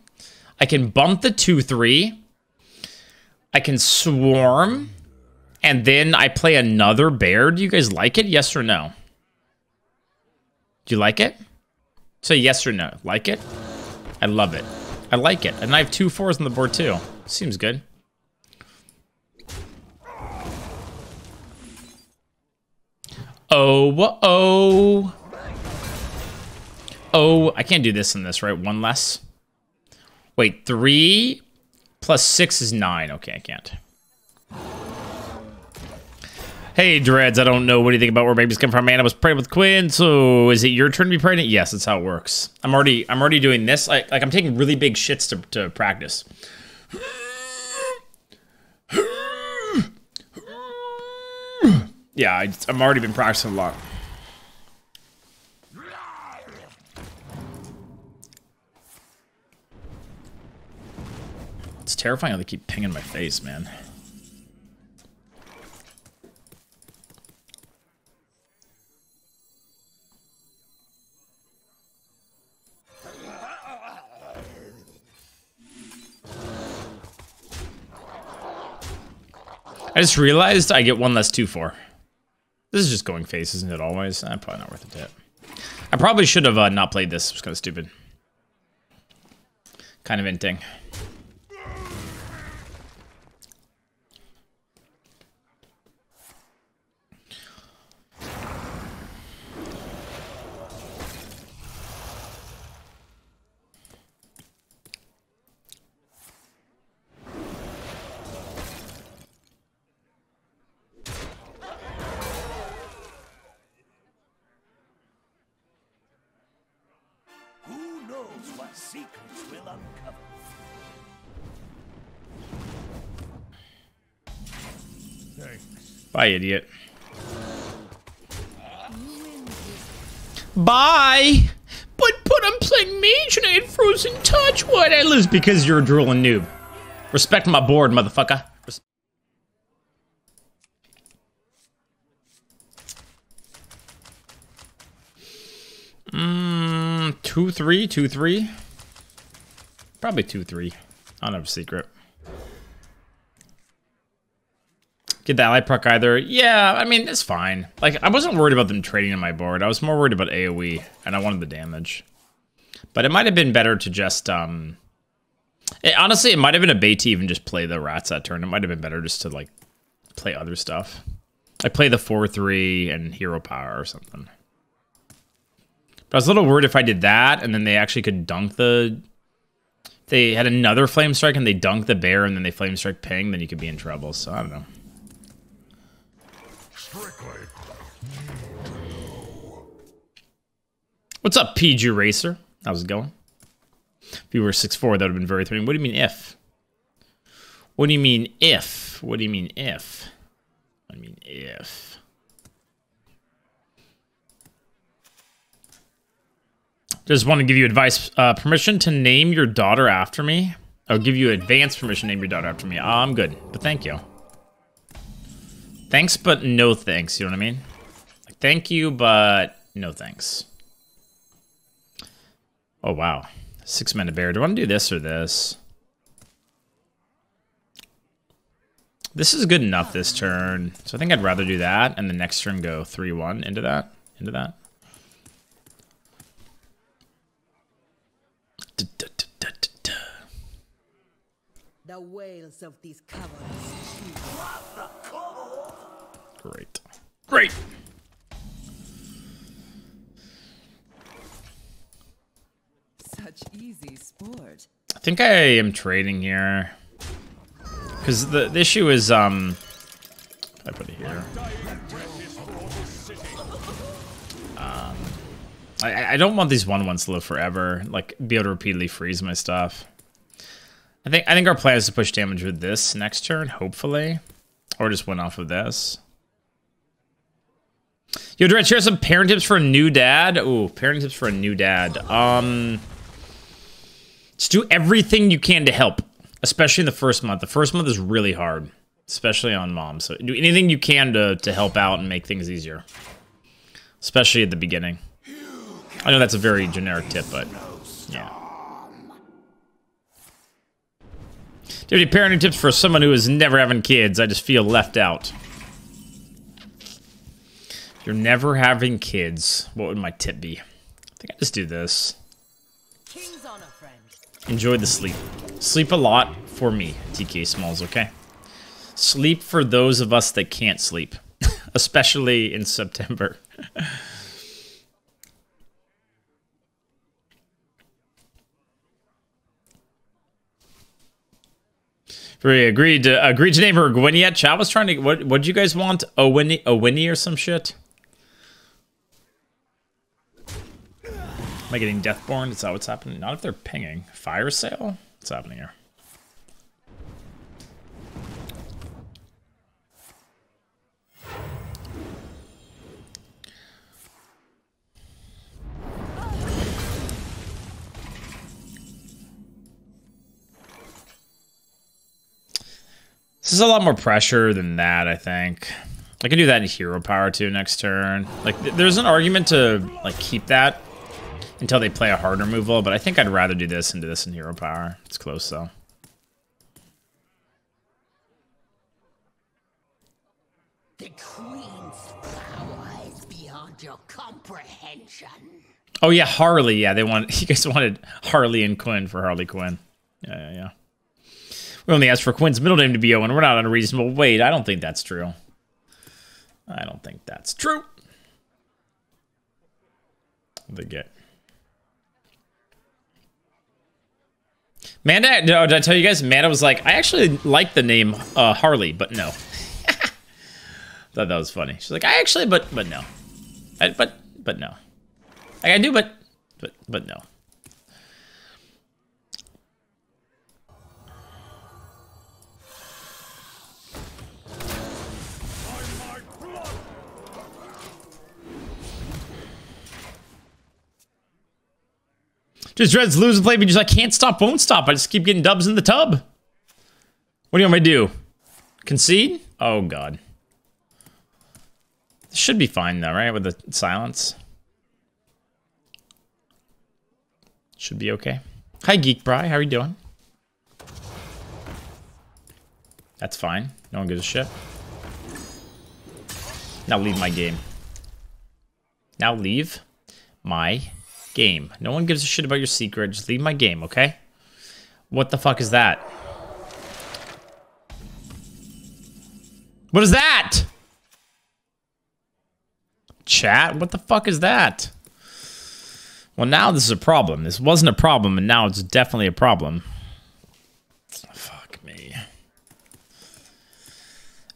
I can bump the 2/3. I can swarm. And then I play another bear. Do you guys like it? Yes or no? Do you like it? Say yes or no. Like it? I love it. I like it. And I have 2 4s on the board too. Seems good. Oh. Oh, I can't do this and this, right? 1 less. Wait, 3 plus 6 is 9. Okay, I can't. Hey, Dreads, I don't know what do you think about where babies come from, man. I was pregnant with Quinn, so is it your turn to be pregnant? Yes, that's how it works. I'm already doing this. Like I'm taking really big shits to practice. Yeah, I'm already been practicing a lot. It's terrifying how they keep pinging my face, man. I just realized I get 1 less 2 4. This is just going face, isn't it always? Probably not worth it. I probably should have not played this. It was kind of stupid. Kind of inting. Secrets will uncover. Thanks. Bye, idiot. Bye! But I'm playing mage and I had frozen touch. What? I lose because you're a drooling noob. Respect my board, motherfucker. 2-3, 2-3. Probably 2-3. I don't have a secret. Get that light proc either. Yeah, I mean, it's fine. Like, I wasn't worried about them trading in my board. I was more worried about AoE, and I wanted the damage. But it might have been better to just, honestly, it might have been a bait to even just play the rats that turn. It might have been better just to, like, play other stuff. Like, play the 4-3 and hero power or something. But I was a little worried if I did that, and then they actually could dunk the... They had another flame strike, and they dunked the bear, and then they flame strike ping, then you could be in trouble. So, I don't know. What's up, PG Racer? How's it going? If you were 6'4", that would have been very threatening. What do you mean if? What do you mean if? What do you mean if? I mean if. Just want to give you advice. Permission to name your daughter after me? I'll give you advance permission to name your daughter after me. I'm good, but thank you. Thanks, but no thanks. You know what I mean? Like, thank you, but no thanks. Oh, wow. 6-mana bear. Do I want to do this or this? This is good enough this turn. So I think I'd rather do that, and the next turn go 3-1 into that. Into that. The whales of these caverns. Great. Great! Such easy sport. I think I am trading here. Because the issue is, I put it here. I don't want these 1/1s to live forever. Like, be able to repeatedly freeze my stuff. I think our plan is to push damage with this next turn, hopefully. Or just win off of this. Yo, do I share some parent tips for a new dad? Ooh, parent tips for a new dad. Just do everything you can to help. Especially in the first month. The first month is really hard. Especially on mom. So do anything you can to help out and make things easier. Especially at the beginning. I know that's a very generic tip, but yeah. Do you have any parenting tips for someone who is never having kids? I just feel left out. If you're never having kids, what would my tip be? I think I just do this. King's honor, friend. Enjoy the sleep. Sleep a lot for me, TK Smalls, okay? Sleep for those of us that can't sleep. Especially in September. Agreed to neighbor Gwen yet? Chat was trying to... What did you guys want? A Winnie or some shit? Am I getting Deathborn? Is that what's happening? Not if they're pinging. Fire sale? What's happening here? This is a lot more pressure than that, I think. I can do that in hero power too next turn. Like, there's an argument to like keep that until they play a hard removal, but I think I'd rather do this and do this in hero power. It's close though. The queen's power is beyond your comprehension. Oh yeah, Harley. Yeah, they want you guys wanted Harley and Quinn for Harley Quinn. Yeah. We only asked for Quinn's middle name to be Owen. We're not unreasonable. Wait, I don't think that's true. I don't think that's true. What they get? Manda, no, did I tell you guys? Manda was like, I actually like the name Harley, but no. Thought that was funny. She's like, I actually, but no. But no. Like, I do, but no. Just dreads lose the play, but just I can't stop, won't stop. I just keep getting dubs in the tub. What do you want me to do? Concede? Oh, God. This should be fine, though, right? With the silence. Should be okay. Hi, Geek Bry. How are you doing? That's fine. No one gives a shit. Now leave my game. Now leave my game. No one gives a shit about your secret. Just leave my game, okay? What the fuck is that? What is that? Chat? What the fuck is that? Well, now this is a problem. This wasn't a problem, and now it's definitely a problem. Fuck me.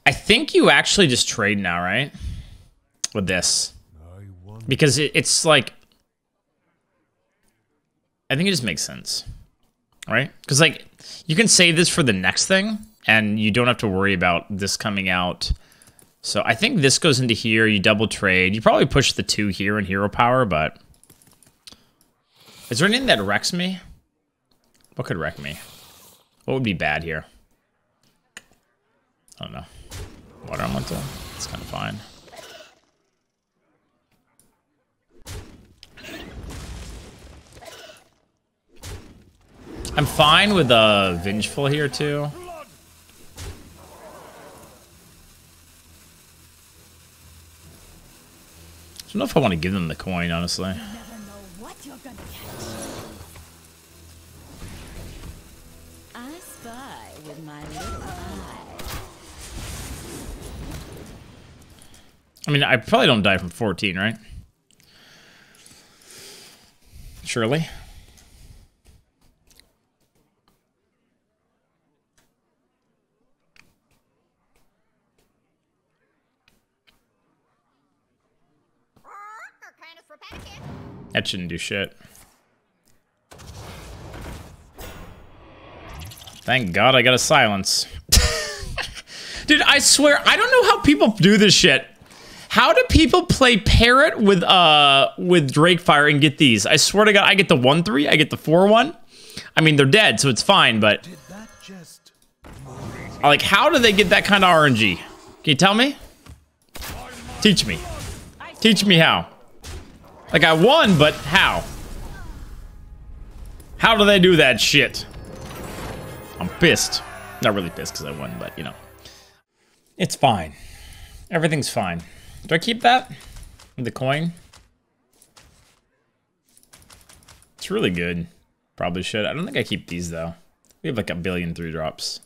I think you actually just trade now, right? With this. Because it's like... I think it just makes sense. Right? Because, like, you can save this for the next thing, and you don't have to worry about this coming out. So I think this goes into here. You double trade. You probably push the 2 here in hero power, but... Is there anything that wrecks me? What could wreck me? What would be bad here? I don't know. Water elemental? It's kind of fine. I'm fine with Vengeful here, too. I don't know if I want to give them the coin, honestly. I spy with my little eye. I mean, I probably don't die from 14, right? Surely. That shouldn't do shit. Thank God I got a silence. Dude, I swear, I don't know how people do this shit. How do people play Parrot with Drakefire and get these? I swear to God, I get the 1-3, I get the 4-1. I mean, they're dead, so it's fine, but... Like, how do they get that kind of RNG? Can you tell me? Teach me. Teach me how. Like, I won, but how? How do they do that shit? I'm pissed. Not really pissed because I won, but, you know. It's fine. Everything's fine. Do I keep that? The coin? It's really good. Probably should. I don't think I keep these, though. We have like 1 billion 3-drops.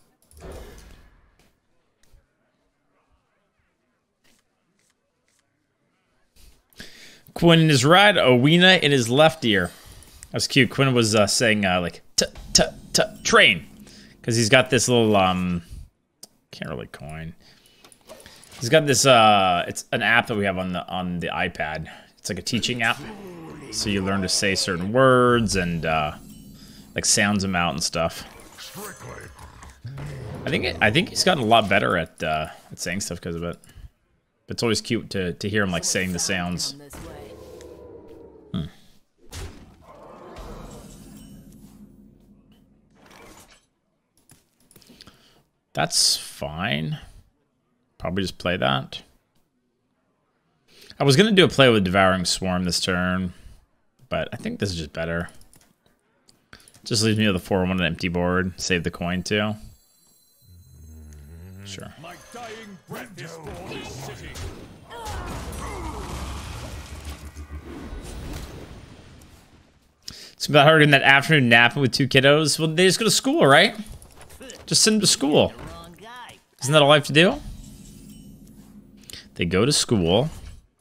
Quinn in his right, Owena in his left ear. That was cute. Quinn was saying like train, because he's got this little can't really coin. He's got this it's an app that we have on the iPad. It's like a teaching app, so you learn to say certain words and like sounds them out and stuff. I think he's gotten a lot better at saying stuff because of it. But it's always cute to hear him like saying the sounds. That's fine. Probably just play that. I was gonna do a play with Devouring Swarm this turn, but I think this is just better. Just leaves me with a 4-1 an empty board. Save the coin too. Sure. My dying breath is for this city. It's about hard in that afternoon napping with 2 kiddos. Well, they just go to school, right? Just send them to school. Isn't that all I have to do? They go to school,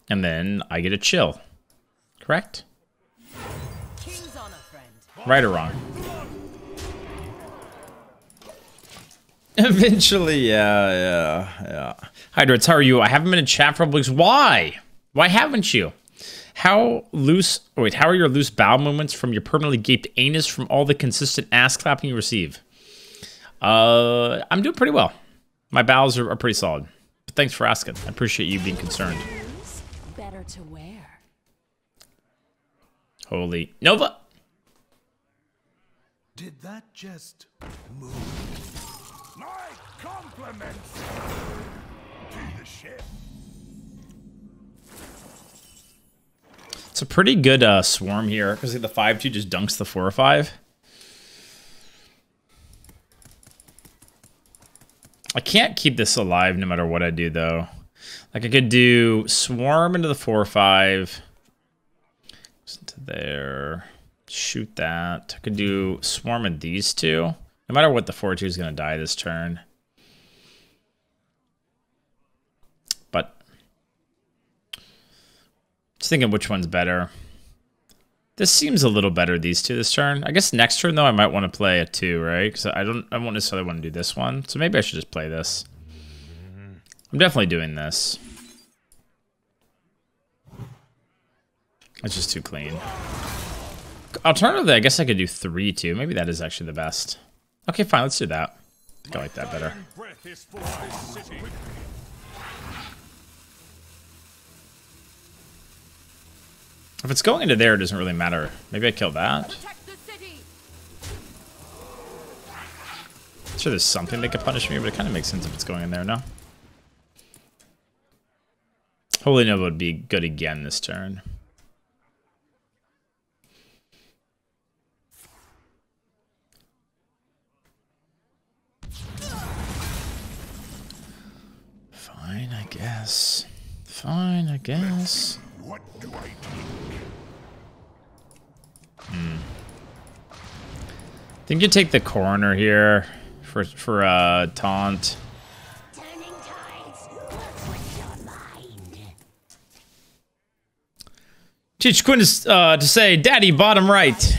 and then I get to chill. Correct? King's honor, friend. Right or wrong? Eventually, yeah. Hydrants, how are you? I haven't been in chat for a couple weeks. Why? Why haven't you? How are your loose bowel movements from your permanently gaped anus from all the consistent ass clapping you receive? I'm doing pretty well. My bowels are pretty solid. But thanks for asking. I appreciate you being concerned. Better to wear. Holy Nova. Did that just move? My compliments to the ship. It's a pretty good swarm here because the 5/2 just dunks the 4/5. I can't keep this alive no matter what I do though. Like I could do swarm into the 4/5. Into there. Shoot that. I could do swarm in these two. No matter what, the 4/2 is going to die this turn. But just thinking which one's better. This seems a little better, these two, this turn. I guess next turn, though, I might want to play a 2, right? Because I won't necessarily want to do this one. So maybe I should just play this. I'm definitely doing this. It's just too clean. Alternatively, I guess I could do 3/2. Maybe that is actually the best. Okay, fine, let's do that. I think I like that better. If it's going into there, it doesn't really matter. Maybe I kill that. Sure, there's something that could punish me, but it kind of makes sense if it's going in there, no? Holy Nova would be good again this turn. Fine, I guess. Fine, I guess. What do I do? I think you take the coroner here for taunt. Turning tides. What's your mind? Teach Quinn to say, "Daddy, bottom right."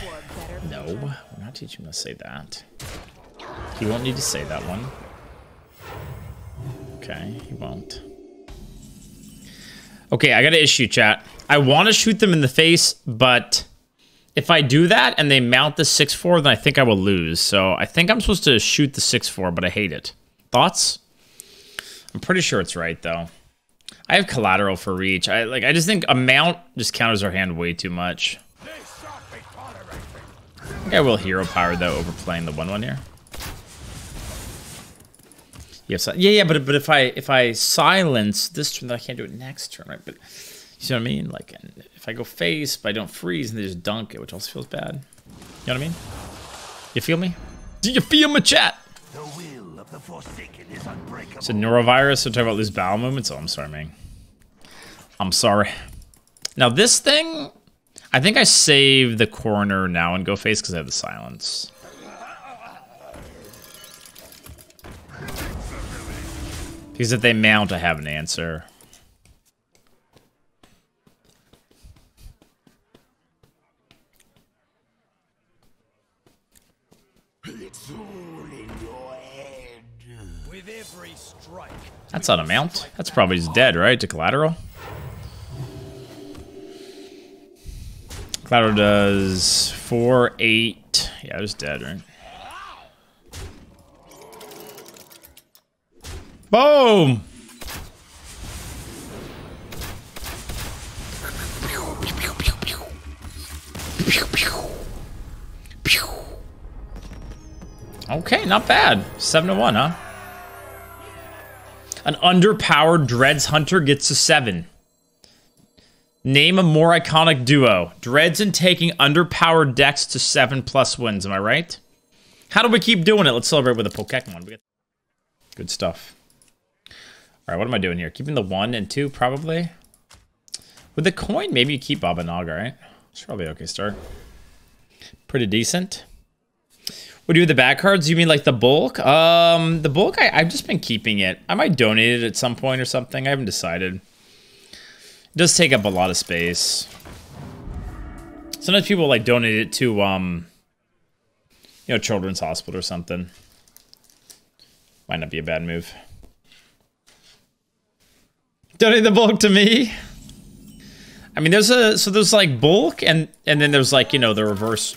No, we're not teaching him to say that. He won't need to say that one. Okay, he won't. Okay, I got an issue, chat. I want to shoot them in the face, but if I do that and they mount the 6/4, then I think I will lose. So I think I'm supposed to shoot the 6/4, but I hate it. Thoughts? I'm pretty sure it's right, though. I have collateral for reach. I just think a mount just counters our hand way too much. I think I will hero power, though, over playing the 1/1 here. Yes, yeah, but if I silence this turn, then I can't do it next turn, right? But you see what I mean? Like, if I go face, but I don't freeze, and they just dunk it, which also feels bad. You know what I mean? You feel me? Do you feel my chat? The will of the Forsaken is unbreakable. So norovirus, so talk about lose bowel movements. Oh, I'm sorry, man. I'm sorry. Now this thing, I think I save the coroner now and go face because I have the silence. Because if they mount, I have an answer. It's all in your head. With every strike. That's not a mount. That's probably just dead, right? To collateral. Collateral does 4, 8. Yeah, it was dead, right? Boom! Okay, not bad. 7-1, huh? An underpowered Dreads Hunter gets a 7. Name a more iconic duo. Dreads and taking underpowered decks to 7+ wins, am I right? How do we keep doing it? Let's celebrate with a Pokemon. Good stuff. Alright, what am I doing here? Keeping the 1 and 2, probably? With the coin, maybe you keep Baba Naga, right? It's probably okay start. Pretty decent. What do you do with the back cards? You mean like the bulk? The bulk, I've just been keeping it. I might donate it at some point or something. I haven't decided. It does take up a lot of space. Sometimes people like donate it to, you know, Children's Hospital or something. Might not be a bad move. Donate the bulk to me. I mean, there's like bulk and then there's like, you know, the reverse.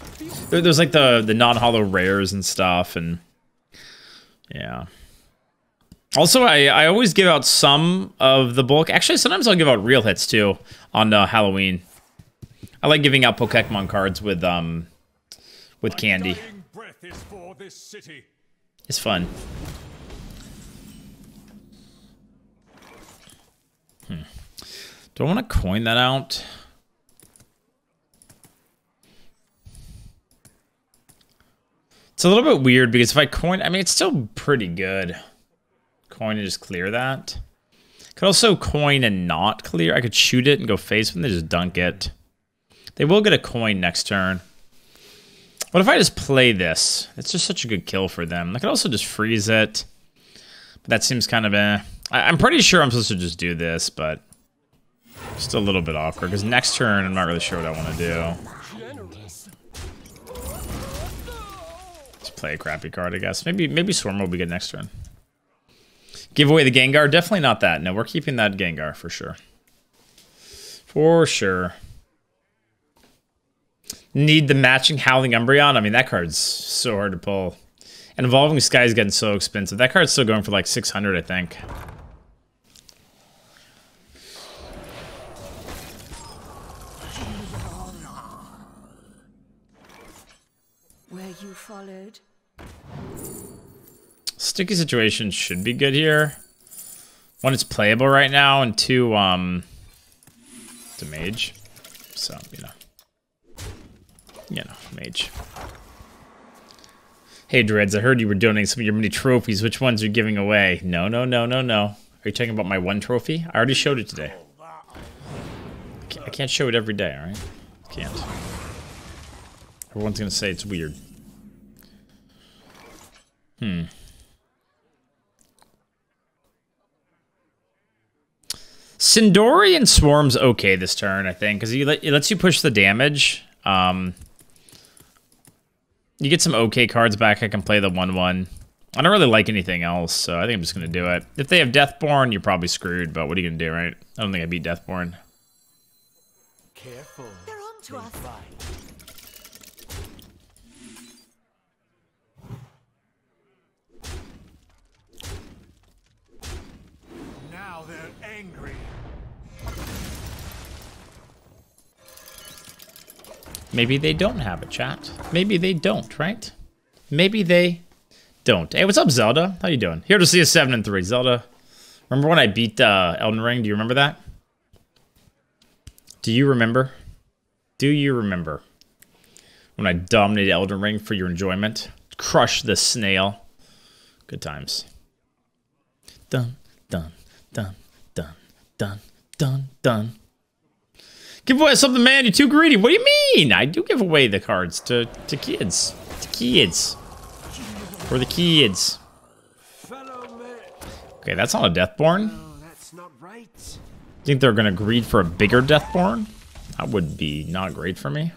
There's like the non-hollow rares and stuff, and yeah. Also, I always give out some of the bulk. Actually, sometimes I'll give out real hits too on Halloween. I like giving out Pokemon cards with candy. Death is for this city. It's fun. Do I want to coin that out? It's a little bit weird because if I coin, I mean, it's still pretty good. Coin and just clear that. Could also coin and not clear. I could shoot it and go face and then just dunk it. They will get a coin next turn. What if I just play this? It's just such a good kill for them. I could also just freeze it. But that seems kind of I'm pretty sure I'm supposed to just do this, but just a little bit awkward because next turn I'm not really sure what I want to do. Just play a crappy card, I guess. Maybe Swarm will be good next turn. Give away the Gengar? Definitely not that. No, we're keeping that Gengar for sure. For sure. Need the matching Howling Umbreon? I mean, that card's so hard to pull. And Evolving Sky is getting so expensive. That card's still going for like 600, I think. Where you followed? Sticky Situation should be good here. One, it's playable right now, and two, it's a mage. So, mage. Hey, Dreads, I heard you were donating some of your mini trophies. Which ones are you giving away? No. Are you talking about my one trophy? I already showed it today. I can't show it every day, alright? Can't. Everyone's gonna say it's weird. Sin'dorei and Swarm's okay this turn, I think, because it lets you push the damage. You get some okay cards back. I can play the 1/1. I don't really like anything else, so I think I'm just going to do it. If they have Deathborn, you're probably screwed, but what are you going to do, right? I don't think I beat Deathborn. Careful. They're on to us. Now they're angry. Maybe they don't have a chat. Maybe they don't, right? Maybe they don't. Hey, what's up, Zelda? How you doing? Here to see a 7 and 3. Zelda, remember when I beat Elden Ring? Do you remember that? Do you remember? Do you remember when I dominated Elden Ring for your enjoyment? Crush the snail. Good times. Dun, dun, dun, dun, dun, dun, dun. Give away something, man. You're too greedy. What do you mean? I do give away the cards to kids. To kids. For the kids. Okay, that's not a Deathborn. No, that's not right. Think they're going to greed for a bigger Deathborn? That would be not great for me.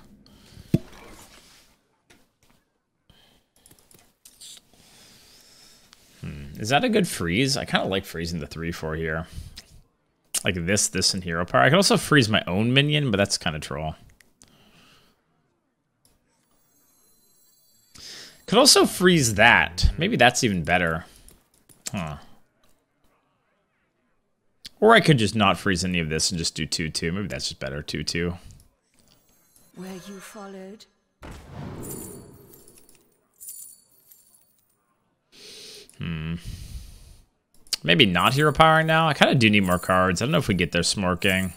Is that a good freeze? I kind of like freezing the 3/4 here. Like this, and Hero Power. I can also freeze my own minion, but that's kind of troll. Could also freeze that. Maybe that's even better. Huh. Or I could just not freeze any of this and just do 2/2. Maybe that's just better, 2/2. Where you followed? Maybe not Hero Power now. I kind of do need more cards. I don't know if we get there smorking.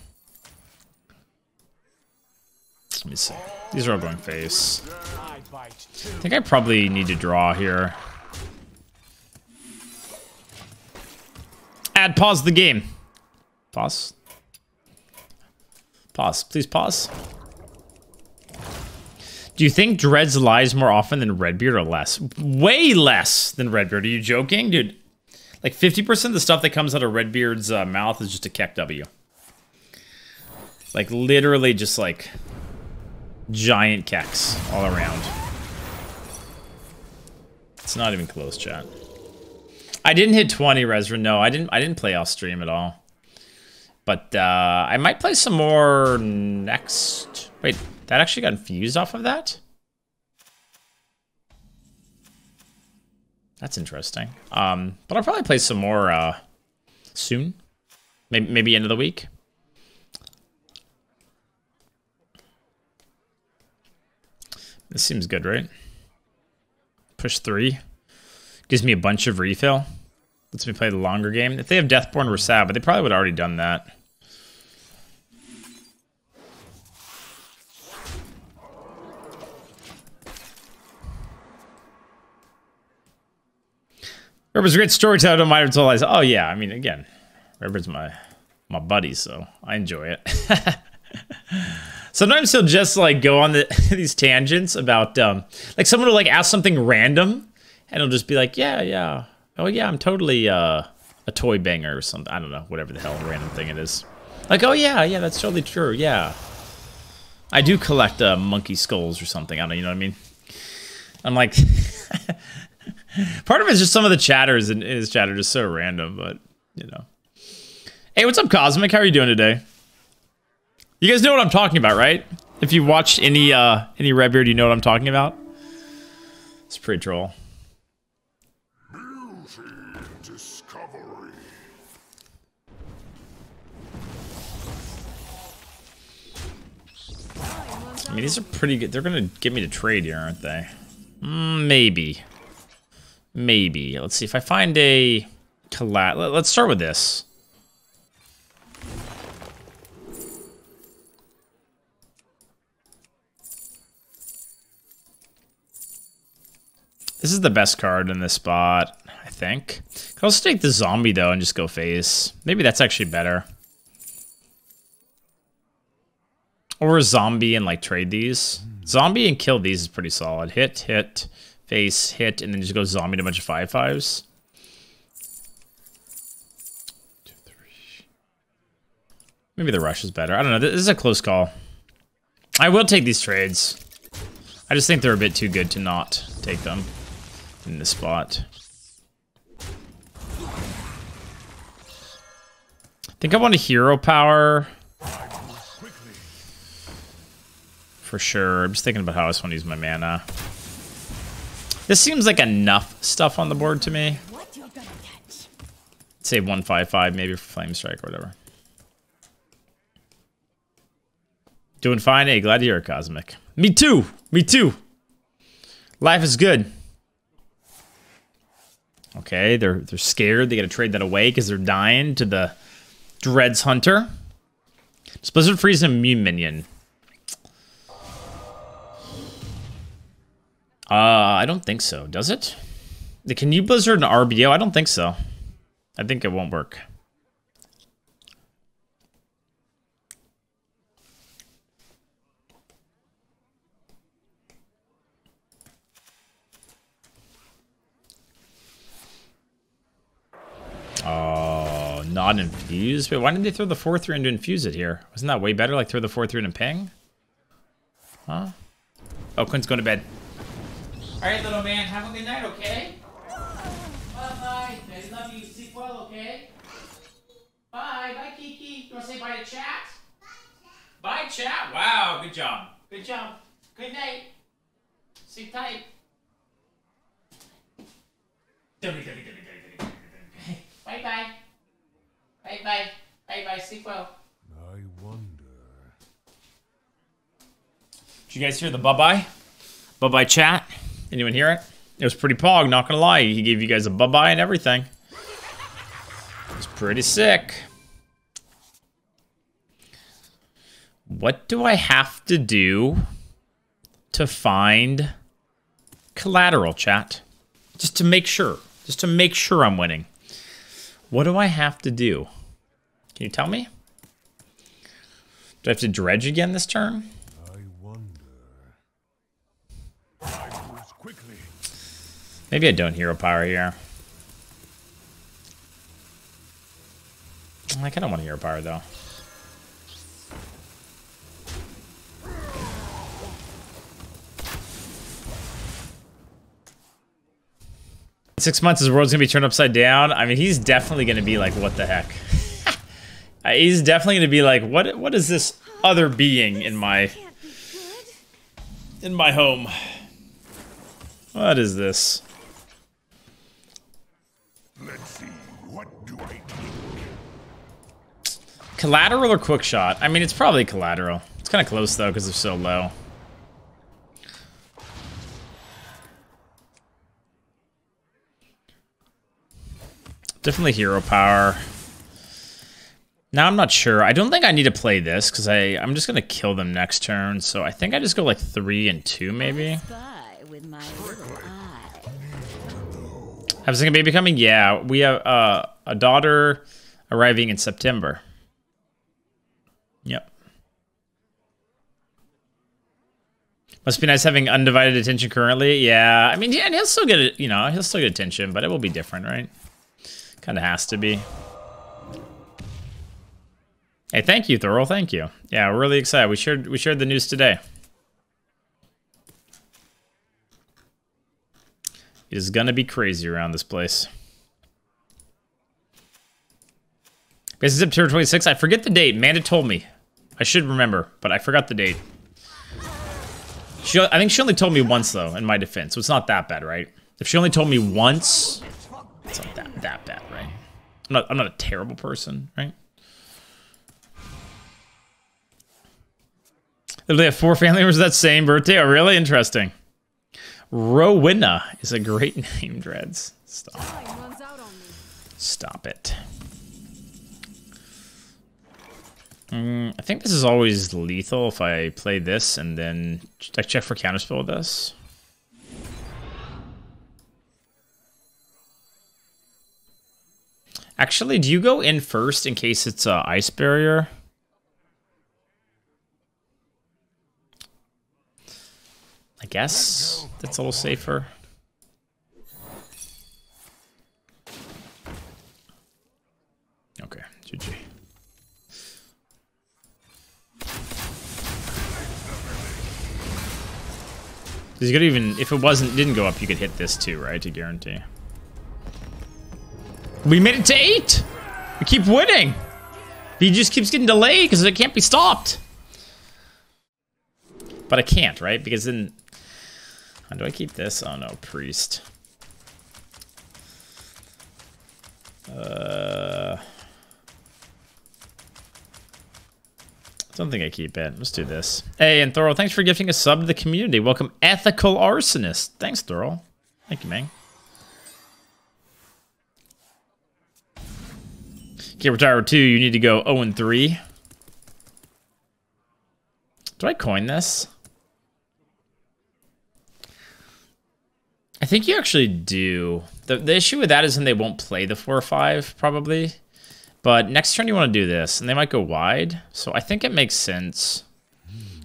Let me see. These are all going face. I think I probably need to draw here. Pause the game. Pause. Pause. Please pause. Do you think Dreads lies more often than Redbeard or less? Way less than Redbeard. Are you joking? Dude, like 50% of the stuff that comes out of Redbeard's mouth is just a KEKed W. Like literally just like giant keks all around. It's not even close, chat. I didn't hit 20, Rezra. No, I didn't play off stream at all. But I might play some more next. Wait, that actually got infused off of that? That's interesting. But I'll probably play some more soon. Maybe end of the week. This seems good, right? Push 3. Gives me a bunch of refill. Lets me play the longer game. If they have Deathborn, we're sad, but they probably would have already done that. Redbird's a great storyteller. Don't mind until I say, oh yeah, I mean, again, Redbird's my buddy, so I enjoy it. Sometimes he'll just like go on these tangents about like someone will like ask something random, and he'll just be like, yeah, oh yeah, I'm totally a toy banger or something. I don't know, whatever the hell random thing it is. Like, oh yeah, that's totally true. Yeah, I do collect monkey skulls or something. I don't know, you know what I mean? I'm like. Part of it is just some of the chatters in his chat are just so random, but, you know. Hey, what's up, Cosmic? How are you doing today? You guys know what I'm talking about, right? If you watched any Redbeard, you know what I'm talking about? It's pretty troll. Discovery. I mean, these are pretty good. They're going to get me to trade here, aren't they? Maybe. Maybe. Let's see if I find a let's start with this. This is the best card in this spot, I think. I'll also take the zombie though and just go face. Maybe that's actually better. Or a zombie and like trade these. Zombie and kill these is pretty solid. Hit. Face, hit, and then just go zombie to a bunch of 5/5s. 2, 3. Maybe the rush is better. I don't know. This is a close call. I will take these trades. I just think they're a bit too good to not take them in this spot. I think I want a hero power. For sure. I'm just thinking about how I just want to use my mana. This seems like enough stuff on the board to me. Say 1/5/5 maybe for Flame Strike or whatever. Doing fine. Hey, glad to hear it, Cosmic. Me too. Me too. Life is good. Okay, they're scared. They got to trade that away because they're dying to the Dreads Hunter. Does Blizzard freeze an immune minion? I don't think so. Does it? Can you Blizzard an RBO? I don't think so. I think it won't work. Oh, not infused? Wait, why didn't they throw the 4/3 in to infuse it here? Wasn't that way better? Like throw the 4/3 in and ping? Huh? Oh, Quinn's going to bed. All right, little man, have a good night, okay? Bye-bye. I love you. Sleep well, okay? Bye. Bye, Kiki. You want to say bye to chat? Bye, chat. Wow, good job. Good job. Good night. Sleep tight. Bye-bye. Bye-bye. Bye-bye. Sleep well. I wonder. Did you guys hear the bye-bye? Bye-bye chat? Anyone hear it? It was pretty pog, not gonna lie. He gave you guys a bye-bye and everything. It was pretty sick. What do I have to do to find collateral, chat? Just to make sure. Just to make sure I'm winning. What do I have to do? Can you tell me? Do I have to dredge again this turn? Maybe I don't hero power here. I kind of want a hero power though. In 6 months, his world's gonna be turned upside down. I mean, he's definitely gonna be like, what the heck? He's definitely gonna be like, what is this other being in my home? What is this? Let's see, what do I do? Collateral or quick shot? I mean, it's probably collateral. It's kind of close though, because they're so low. Definitely hero power. Now I'm not sure. I don't think I need to play this because I'm just gonna kill them next turn. So I think I just go like 3 and 2 maybe. With my little eye. Have a second baby coming? Yeah, we have a daughter arriving in September. Yep. Must be nice having undivided attention currently. Yeah, I mean, yeah, and he'll still get it. You know, he'll still get attention, but it will be different, right? Kind of has to be. Hey, thank you, Thurl. Thank you. Yeah, we're really excited. We shared the news today. It is gonna be crazy around this place. This is September 26th. I forget the date. Amanda told me. I should remember, but I forgot the date. I think she only told me once though, in my defense, so it's not that bad, right? If she only told me once, it's not that bad, right? I'm not a terrible person, right? They have 4 family members that same birthday. Oh, really? Interesting. Rowena is a great name, Dreads. Stop. Stop it. I think this is always lethal if I play this and then I check for counterspell with this. Actually, do you go in first in case it's a ice barrier? I guess that's a little safer. Okay, GG. You could even, if it didn't go up, you could hit this too, right? To guarantee. We made it to 8! We keep winning! But he just keeps getting delayed because it can't be stopped. But I can't, right? Because then... How do I keep this? Oh no, priest. I don't think I keep it. Let's do this. Hey, and Thurl, thanks for gifting a sub to the community. Welcome, Ethical Arsonist. Thanks, Thurl. Thank you, man. Can't retire with 2. You need to go 0 and 3. Do I coin this? I think you actually do. The issue with that is then they won't play the 4 or 5, probably. But next turn you want to do this, and they might go wide. So I think it makes sense.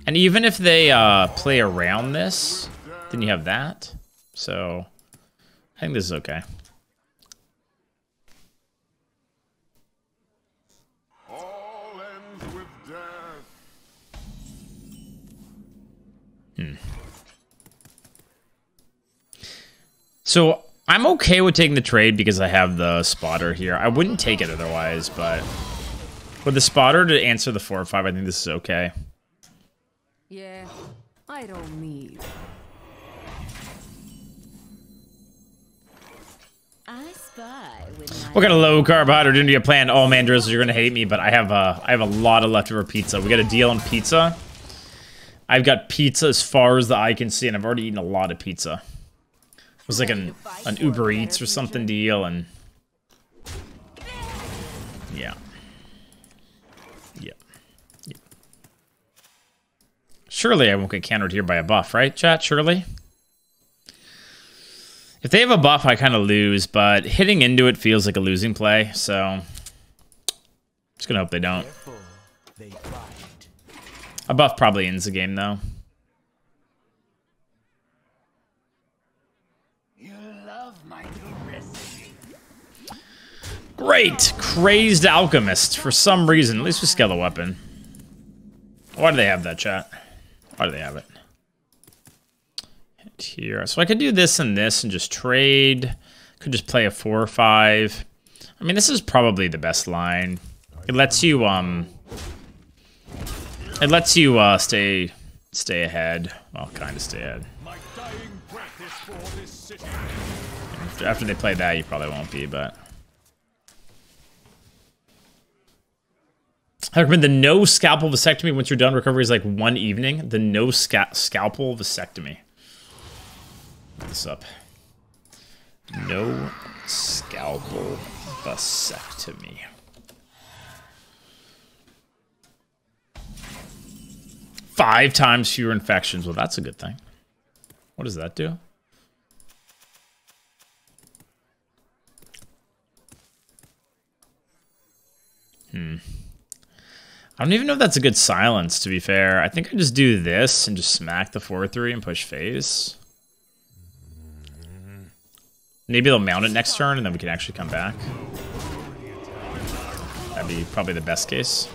And even if they play around this, then you have that. So I think this is okay. All ends with death. So I'm okay with taking the trade because I have the spotter here. I wouldn't take it otherwise, but with the spotter to answer the 4 or 5, I think this is okay. Yeah, I don't need. I spy with my What kind of low carbohydrate do you plan? Oh man, Drizzle, you're gonna hate me, but I have a lot of leftover pizza. We got a deal on pizza. I've got pizza as far as the eye can see, and I've already eaten a lot of pizza. It was like an Uber Eats or something deal, and yeah. Surely I won't get countered here by a buff, right, chat? Surely? If they have a buff, I kind of lose, but hitting into it feels like a losing play, so just gonna hope they don't. A buff probably ends the game, though. Great! Crazed Alchemist, for some reason. At least we scale the weapon. Why do they have that, chat? Why do they have it? Hit here. So I could do this and this and just trade. Could just play a 4 or 5. I mean, this is probably the best line. It lets you, stay ahead. Well, kind of stay ahead. My dying breath is for this city. After they play that, you probably won't be, but... I recommend the no scalpel vasectomy. Once you're done, recovery is like 1 evening. The no scalpel vasectomy. Look this up. No scalpel. Scalpel vasectomy. 5 times fewer infections. Well, that's a good thing. What does that do? I don't even know if that's a good silence, to be fair. I think I just do this and just smack the 4-3 and push phase. Maybe they'll mount it next turn and then we can actually come back. That'd be probably the best case.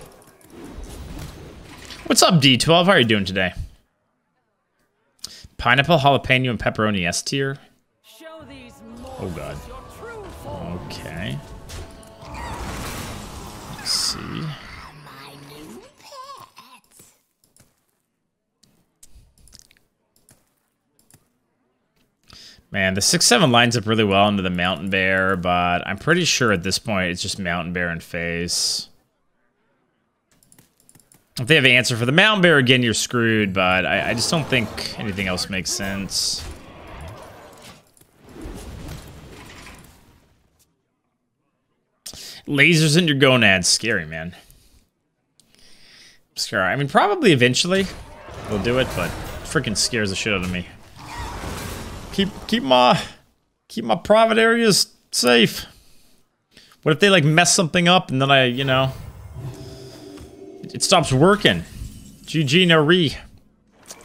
What's up, D12? How are you doing today? Pineapple, jalapeno, and pepperoni S tier. Oh god. Okay. Let's see. Man, the 6-7 lines up really well into the Mountain Bear, but I'm pretty sure at this point it's just Mountain Bear and face. If they have an answer for the Mountain Bear again, you're screwed, but I just don't think anything else makes sense. Lasers in your gonads. Scary, man. Scary. I mean, probably eventually they'll do it, but it freaking scares the shit out of me. Keep my private areas safe. What if they like mess something up and then it stops working? GG no re.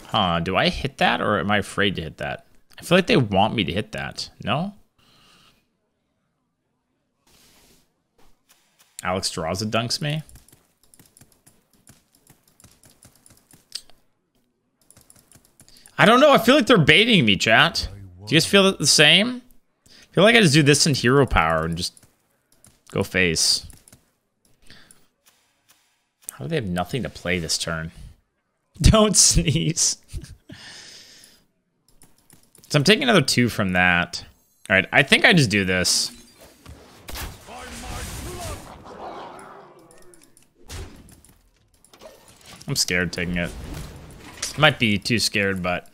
Huh, do I hit that or am I afraid to hit that? I feel like they want me to hit that. No? Alex Draza dunks me. I don't know. I feel like they're baiting me, chat. Do you guys feel the same? I feel like I just do this in hero power and just go face. How do they have nothing to play this turn? Don't sneeze. So I'm taking another 2 from that. All right, I think I just do this. I'm scared taking it. Might be too scared, but...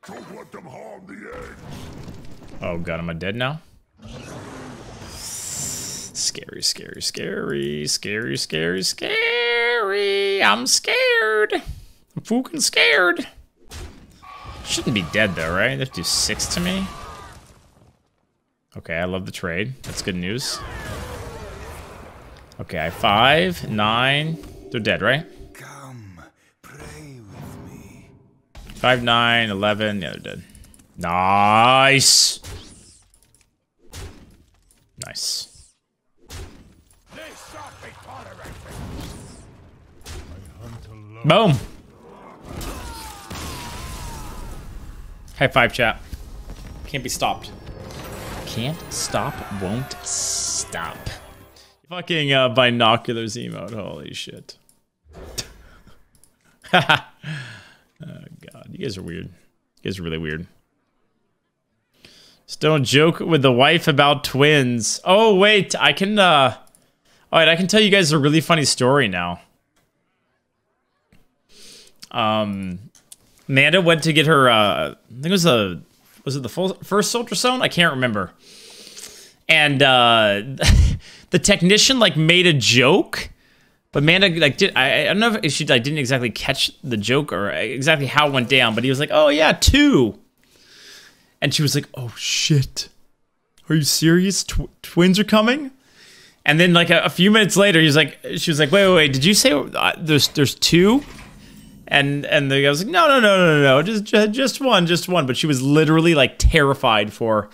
Don't let them harm the egg. Oh god, am I dead now? Scary, scary, scary, scary, scary, scary. I'm scared. I'm fucking scared. Shouldn't be dead though, right? They have to do 6 to me. Okay, I love the trade. That's good news. Okay, I have 5, 9. They're dead, right? Come, pray with me. 5, 9, 11. Yeah, they're dead. Nice. Nice. Boom. High 5, chat. Can't be stopped. Can't stop, won't stop. Fucking binoculars emote, holy shit. Oh god, you guys are weird. You guys are really weird. Just don't joke with the wife about twins. Oh wait, I can alright, I can tell you guys a really funny story now. Amanda went to get her I think it was it the first ultrasound? I can't remember. And the technician like made a joke, but Amanda like I don't know if she like didn't exactly catch the joke or exactly how it went down, but he was like, "Oh yeah, 2." And she was like, "Oh shit. Are you serious? Twins are coming?" And then like a few minutes later, she was like, "Wait, did you say there's 2?" And the guy was like, no, just one. But she was literally like terrified for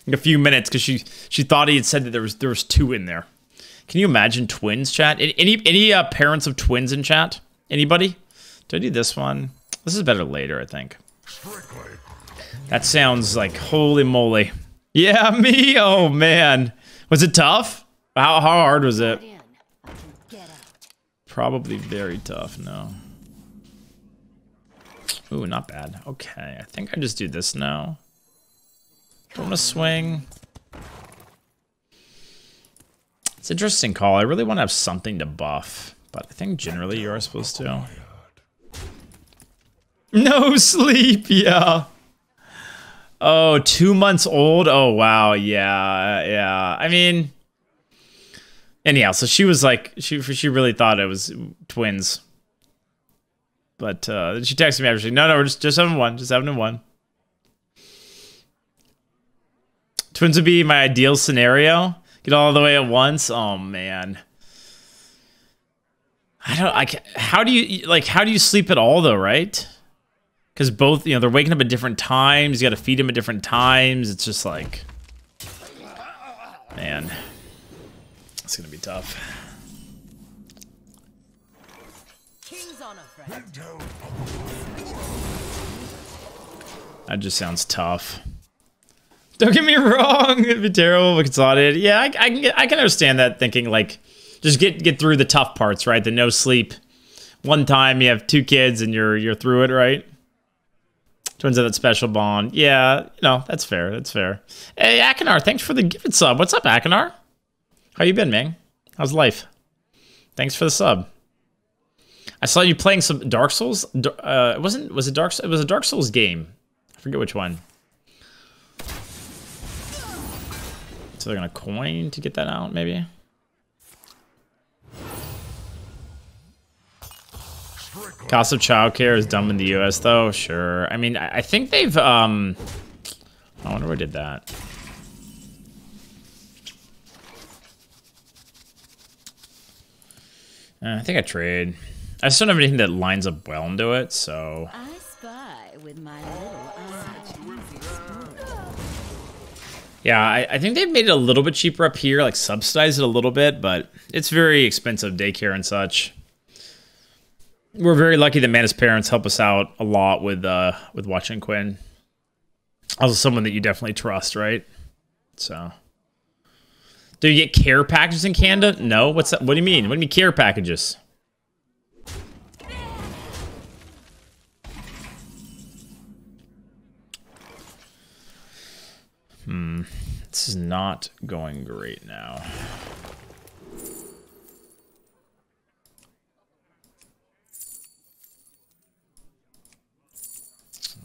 a few minutes because she thought he had said that there was 2 in there. Can you imagine twins, chat? Any parents of twins in chat? Anybody? Do I do this one? This is better later, I think. That sounds like holy moly. Yeah, me. Oh man, was it tough? How hard was it? Probably very tough. No. Ooh, not bad. Okay, I think I just do this now. Don't want to swing. It's an interesting call. I really want to have something to buff, but I think generally you are supposed to. No sleep, yeah. Oh, 2 months old? Oh, wow, yeah. I mean, anyhow, so she was like, she really thought it was twins. But she texted me after, no, we're just having one, just having one. Twins would be my ideal scenario. Get all the way at once. Oh, man. How do you sleep at all, though, right? Because both, you know, they're waking up at different times. You got to feed them at different times. It's just like, man, it's going to be tough. King's honor, friend. That just sounds tough. Don't get me wrong. It'd be terrible but consolidated. Yeah, I can understand that thinking, like, just get through the tough parts, right? The no sleep. One time you have 2 kids and you're through it, right? Twins have that special bond. Yeah, you know, that's fair. That's fair. Hey, Akinar, thanks for the gifted sub. What's up, Akinar? How you been, man? How's life? Thanks for the sub. I saw you playing some Dark Souls. It was a Dark Souls game. I forget which one. So they're gonna coin to get that out, maybe. Cost of childcare is dumb in the US, though. Sure. I mean, I think they've. I wonder where I did that. I think I trade. I just don't have anything that lines up well into it, so. I spy with my little eye. Yeah, I think they've made it a little bit cheaper up here, like subsidized it a little bit, but it's very expensive daycare and such. We're very lucky that Mana's parents help us out a lot with watching Quinn. Also, someone that you definitely trust, right? So, do you get care packages in Canada? No. What's that? What do you mean? What do you mean care packages? This is not going great now.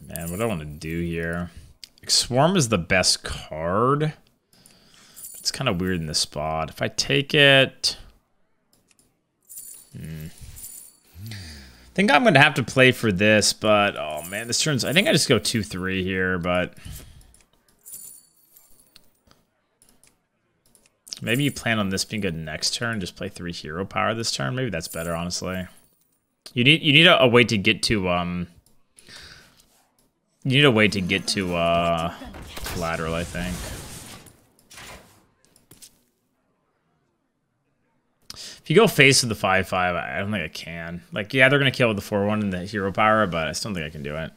Man, what do I want to do here? Like, Swarm is the best card. It's kind of weird in this spot. If I take it... I think I'm going to have to play for this, but... Oh, man, this turns... I think I just go 2-3 here, but... Maybe you plan on this being good next turn. Just play 3 hero power this turn. Maybe that's better, honestly. You need a way to get to... You need a way to get to collateral, I think. If you go face with the 5-5, I don't think I can. Like, yeah, they're gonna kill with the 4-1 and the hero power, but I still don't think I can do it.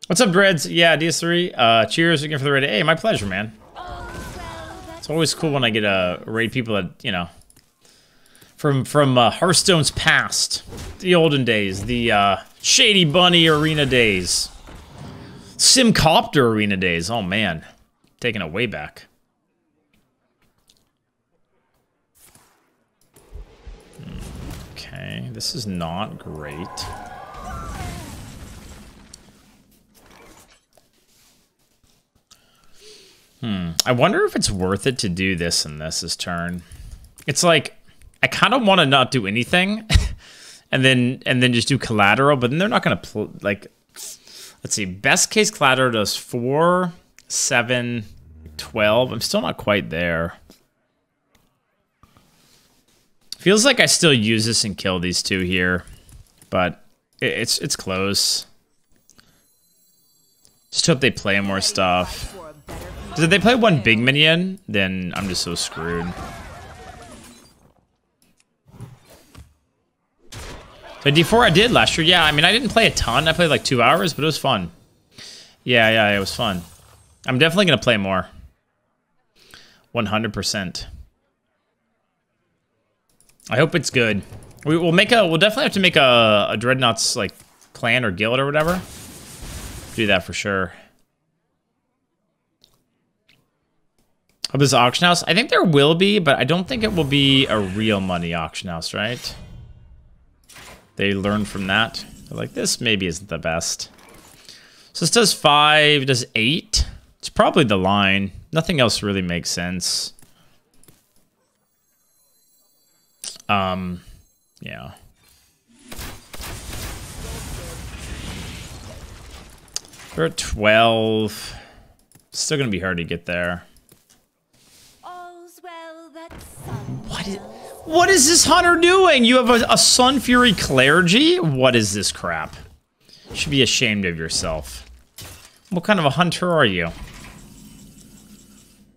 What's up, Dreads? Yeah, DS3. Cheers again for the raid. Hey, my pleasure, man. It's always cool when I get raid people that, you know, from Hearthstone's past, the olden days, the Shady Bunny Arena days, Simcopter Arena days. Oh man, taking it way back. Okay, this is not great. I wonder if it's worth it to do this and this turn. It's like, I kind of want to not do anything and then just do collateral, but then they're not going to like, let's see, best case collateral does 4, 7, 12. I'm still not quite there. Feels like I still use this and kill these 2 here, but it's close. Just hope they play more stuff. Because if they play 1 big minion, then I'm just so screwed. So D4 I did last year. Yeah, I mean, I didn't play a ton. I played like 2 hours, but it was fun. Yeah, it was fun. I'm definitely going to play more. 100%. I hope it's good. We'll definitely have to make a Dreadnought's like clan or guild or whatever. Do that for sure. Of this auction house? I think there will be, but I don't think it will be a real money auction house, right? They learned from that. They're like, this maybe isn't the best. So this does 5, does 8. It's probably the line. Nothing else really makes sense. Yeah. We're at 12. Still gonna be hard to get there. All's well that's What is this hunter doing? You have a Sun Fury clergy? What is this crap? You should be ashamed of yourself. What kind of a hunter are you?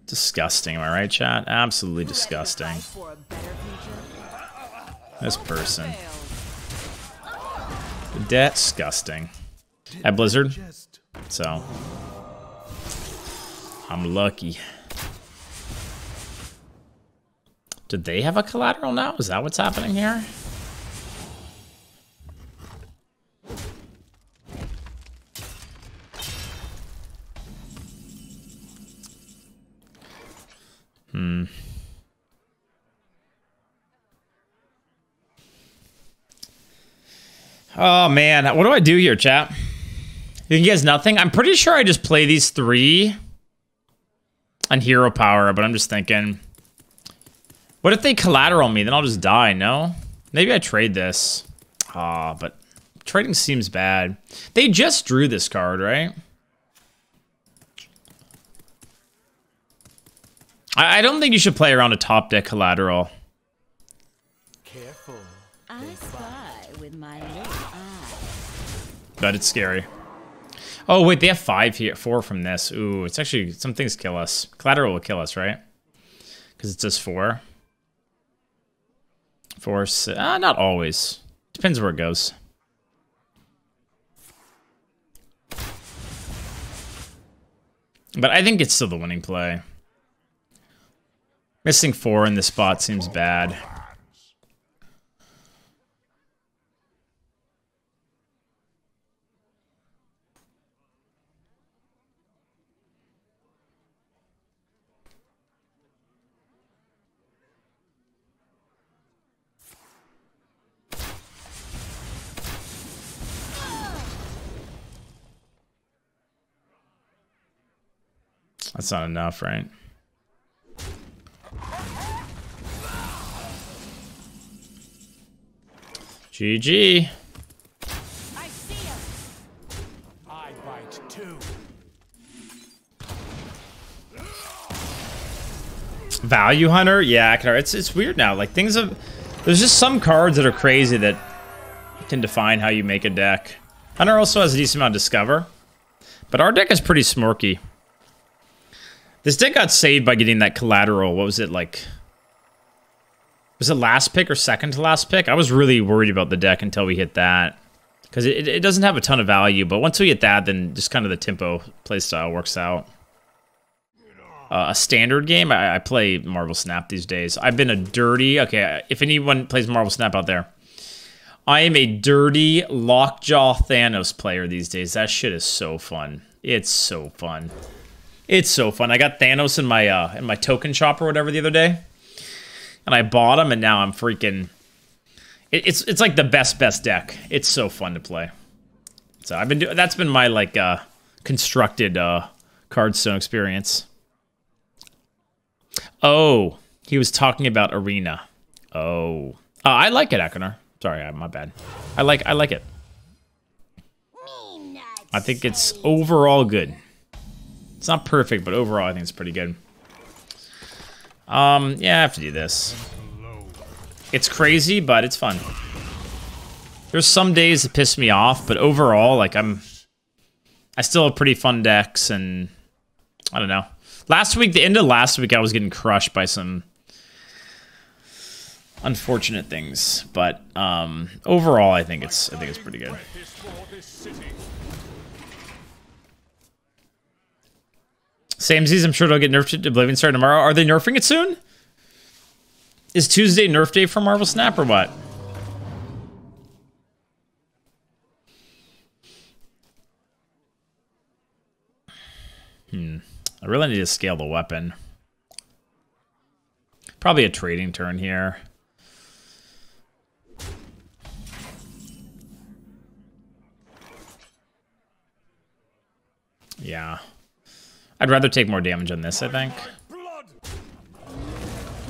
Disgusting, am I right, chat? Absolutely disgusting. This person. Disgusting. At Blizzard. So. I'm lucky. Did they have a collateral now? Is that what's happening here? Oh man, what do I do here, chat? You guys nothing? I'm pretty sure I just play these 3 on hero power, but I'm just thinking, what if they collateral me? Then I'll just die, no? Maybe I trade this. But trading seems bad. They just drew this card, right? I don't think you should play around a top deck collateral. Careful. I spy with my little eye. But it's scary. Oh, wait, they have 5 here. 4 from this. Ooh, it's actually, some things kill us. Collateral will kill us, right? Because it's just 4. 4, not always. Depends where it goes. But I think it's still the winning play. Missing 4 in this spot seems bad. That's not enough, right? GG. I see him. I bite too. Value Hunter? Yeah, it's weird now. Like things have, there's just some cards that are crazy that can define how you make a deck. Hunter also has a decent amount of Discover, but our deck is pretty smorky. This deck got saved by getting that collateral. What was it like? Was it last pick or second to last pick? I was really worried about the deck until we hit that. Because it doesn't have a ton of value, but once we get that, then just kind of the tempo playstyle works out. A standard game, I play Marvel Snap these days. I've been a dirty... Okay, if anyone plays Marvel Snap out there, I am a dirty Lockjaw Thanos player these days. That shit is so fun. It's so fun. It's so fun. I got Thanos in my token shop or whatever the other day. And I bought him, and now I'm freaking... It's like the best deck. It's so fun to play. So I've been that's been my like constructed Hearthstone experience. Oh, he was talking about Arena. Oh, I like it, Akonar. Sorry, my bad. I like it. I think it's overall good. It's not perfect, but overall I think it's pretty good. Yeah, I have to do this. It's crazy, but it's fun. There's some days that piss me off, but overall, like I still have pretty fun decks, and I don't know. Last week, the end of last week, I was getting crushed by some unfortunate things, but overall, I think it's pretty good. Samesies, I'm sure it'll get nerfed to Oblivion starting tomorrow. Are they nerfing it soon? Is Tuesday nerf day for Marvel Snap or what? I really need to scale the weapon. Probably a trading turn here. Yeah. I'd rather take more damage on this, I think.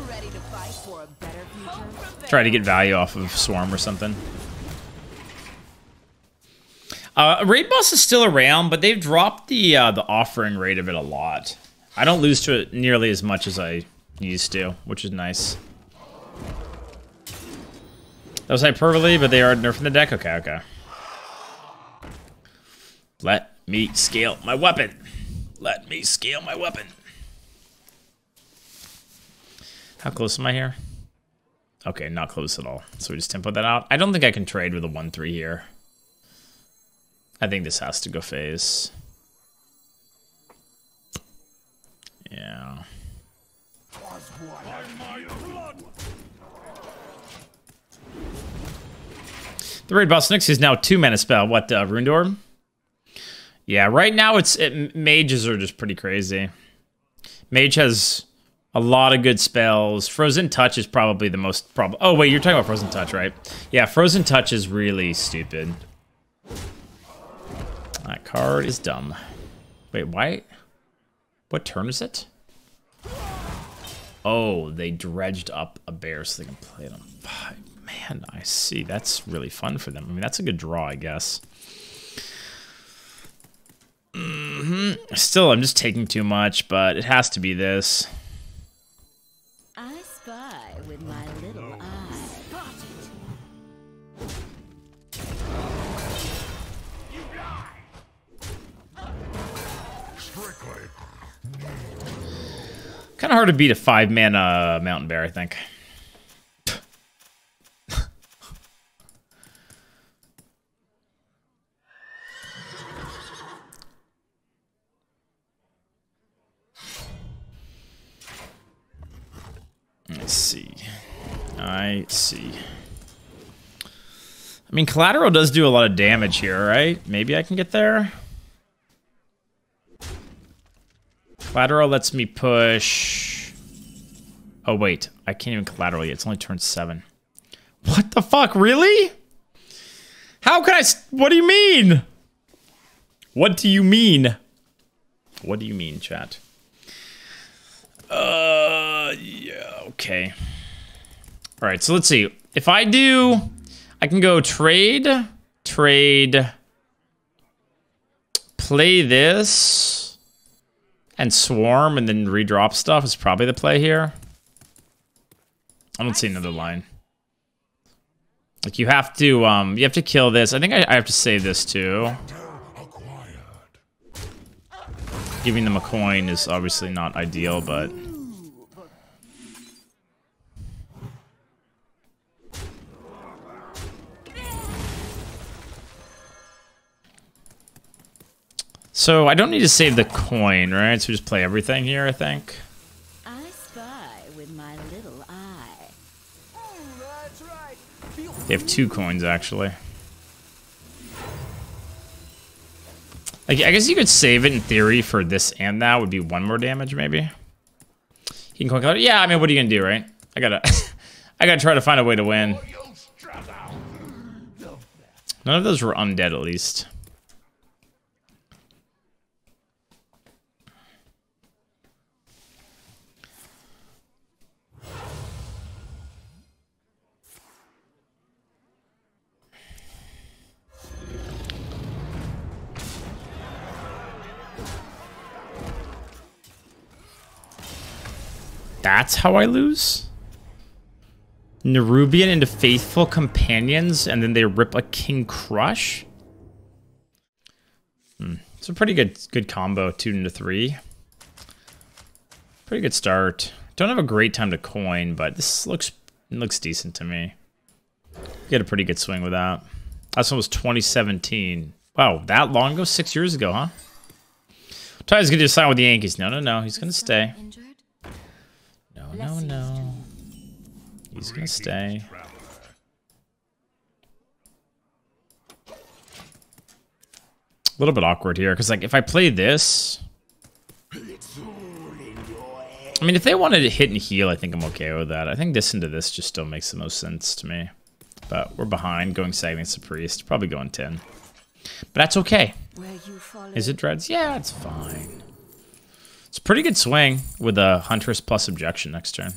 Ready to fight for a better future? Try to get value off of Swarm or something. Raid boss is still around, but they've dropped the offering rate of it a lot. I don't lose to it nearly as much as I used to, which is nice. That was hyperbole, but they are nerfing the deck? Okay, okay. Let me scale my weapon. Let me scale my weapon. How close am I here? Okay, not close at all. So we just tempo that out. I don't think I can trade with a 1-3 here. I think this has to go phase. Yeah. The Raid Boss Nyx is now 2-mana spell. What, Rune Orb? Yeah, right now mages are just pretty crazy. Mage has a lot of good spells. Frozen Touch is probably the most Oh, wait, you're talking about Frozen Touch, right? Yeah, Frozen Touch is really stupid. That card is dumb. Wait, why? What turn is it? Oh, they dredged up a bear so they can play it on 5. Man, I see. That's really fun for them. I mean, that's a good draw, I guess. Still, I'm just taking too much, but it has to be this. I spy with my little eye. Kind of hard to beat a 5-mana Mountain Bear, I think. I see. I mean, Collateral does do a lot of damage here, right? Maybe I can get there? Collateral lets me push... Oh, wait. I can't even Collateral yet. It's only turn 7. What the fuck? Really? How can I... What do you mean? What do you mean? What do you mean, chat? Yeah, okay. All right, so let's see. If I do, I can go trade, play this, and swarm, and then redrop stuff is probably the play here. I don't see another line. Like you have to kill this. I think I have to save this too. Giving them a coin is obviously not ideal, but. So I don't need to save the coin, right? So just play everything here, I think. I spy with my little eye. That's right. They have 2 coins, actually. Like, I guess you could save it in theory for this and that. Would be 1 more damage, maybe. You can coin color. Yeah, I mean, what are you gonna do, right? I gotta, I gotta try to find a way to win. None of those were undead, at least. That's how I lose? Nerubian into Faithful Companions, and then they rip a King Crush? It's a pretty good combo, 2 into 3. Pretty good start. Don't have a great time to coin, but this looks decent to me. Get a pretty good swing with that. Last one was 2017. Wow, that long ago? 6 years ago, huh? Ty's gonna sign with the Yankees. No, he's gonna stay. No. He's gonna stay. A little bit awkward here, because like if I play this, I mean, if they wanted to hit and heal, I think I'm okay with that. I think this into this just still makes the most sense to me. But we're behind, going second against the priest, probably going 10. But that's okay. Where you follow. Is it dreads? Yeah, it's fine. It's a pretty good swing with a Huntress plus objection next turn.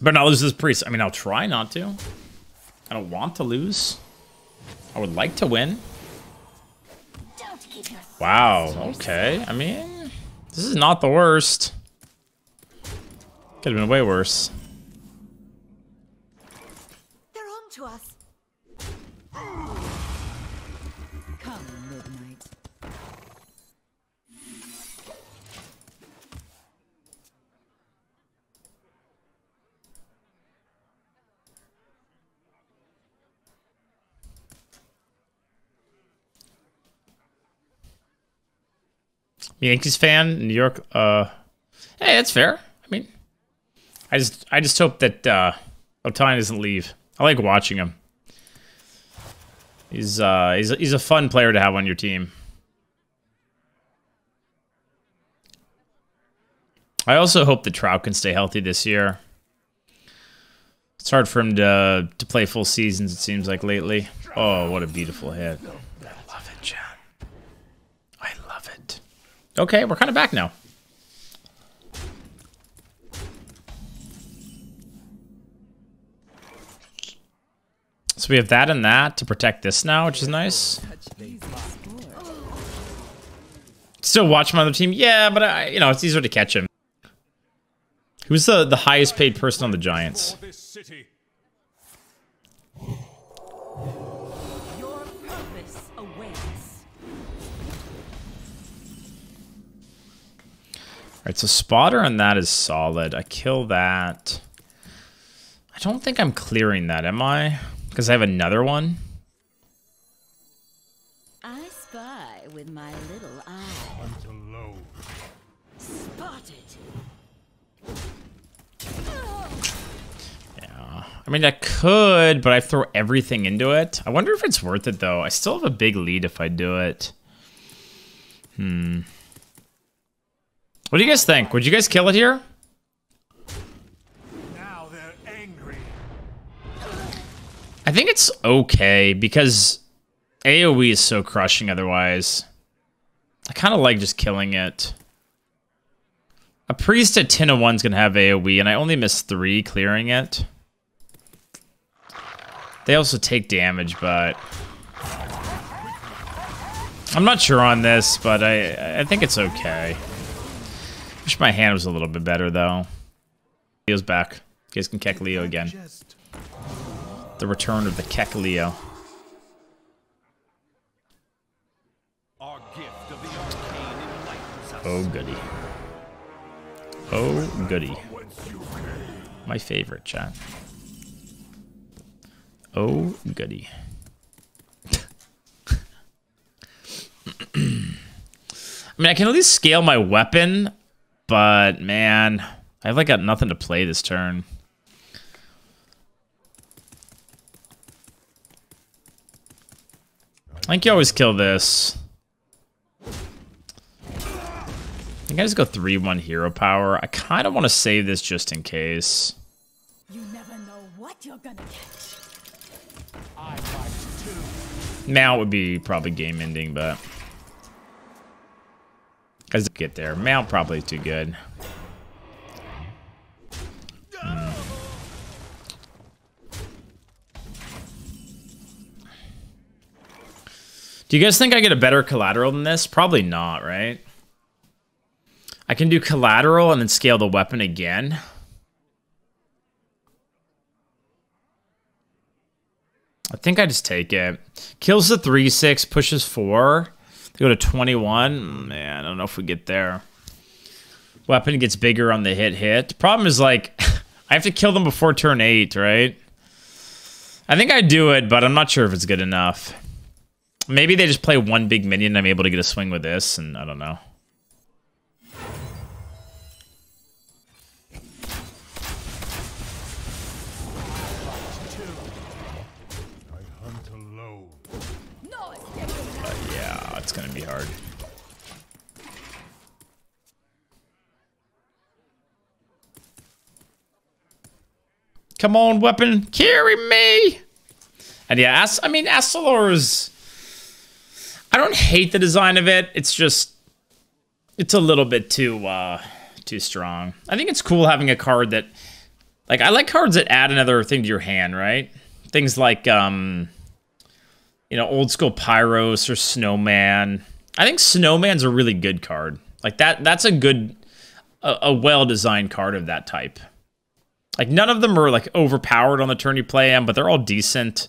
But not lose this priest. I mean, I'll try not to. I don't want to lose. I would like to win. Don't keep your Wow, okay. I mean, this is not the worst. Could have been way worse. They're on to us. Come, midnight. Yankees fan, New York. Hey, that's fair. I mean, I just hope that Otani doesn't leave. I like watching him. He's a fun player to have on your team. I also hope that Trout can stay healthy this year. It's hard for him to play full seasons, it seems like, lately. Oh, what a beautiful hit. I love it, Chad. I love it. Okay, we're kind of back now. So we have that and that to protect this now, which is nice. Still watch my other team? Yeah, but it's easier to catch him. Who's the highest paid person on the Giants? Your purpose awaits. Alright, so spotter on that is solid. I kill that. I don't think I'm clearing that, am I? Because I have another one. I spy with my little eye. Spotted. Yeah. I mean, I could, but I throw everything into it. I wonder if it's worth it, though. I still have a big lead if I do it. What do you guys think? Would you guys kill it here? Now they're angry. I think it's okay because AoE is so crushing otherwise. I kind of like just killing it. A priest at 10 of 1 is going to have AoE, and I only missed 3 clearing it. They also take damage, but I'm not sure on this, but I think it's okay. Wish my hand was a little bit better, though. Leo's back. You guys can Kek Leo again. The return of the Kek Leo. Our gift of the arcane enlightens us. Oh, goody. Oh, goody. My favorite, chat. Oh, goody. I mean, I can at least scale my weapon, but, man, I've, like, got nothing to play this turn. I think you always kill this. I think I just go 3-1 hero power. I kind of want to save this just in case. You never know what you're gonna catch. I fight too. Mount would be probably game ending, but as get there, Mount probably too good. Do you guys think I get a better collateral than this? Probably not, right? I can do collateral and then scale the weapon again. I think I just take it. Kills the 3/6, pushes 4. They go to 21. Man, I don't know if we get there. Weapon gets bigger on the hit. Problem is, like, I have to kill them before turn 8, right? I think I do it, but I'm not sure if it's good enough. Maybe they just play one big minion and I'm able to get a swing with this, and I don't know. I hunt alone. No escape. But yeah, it's gonna be hard. Come on, weapon, carry me. And yeah, Astalor's... I don't hate the design of it. It's just... It's a little bit too strong. I think it's cool having a card that... Like, I like cards that add another thing to your hand, right? Things like, you know, old school Pyros or Snowman. I think Snowman's a really good card. Like, that's a good... A well-designed card of that type. Like, none of them are, like, overpowered on the turn you play them, but they're all decent.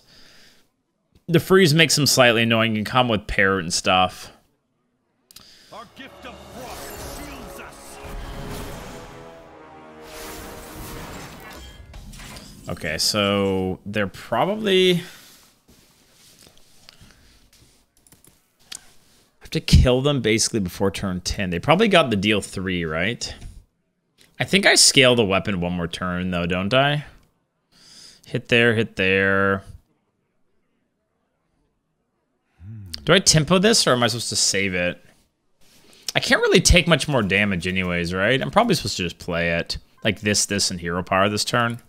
The freeze makes them slightly annoying. You can come with parrot and stuff. Our gift of frost shields us. Okay, so they're probably... have to kill them basically before turn 10. They probably got the deal 3, right? I think I scale the weapon one more turn, though, don't I? Hit there, hit there. Do I tempo this, or am I supposed to save it? I can't really take much more damage anyways, right? I'm probably supposed to just play it. Like this, and hero power this turn.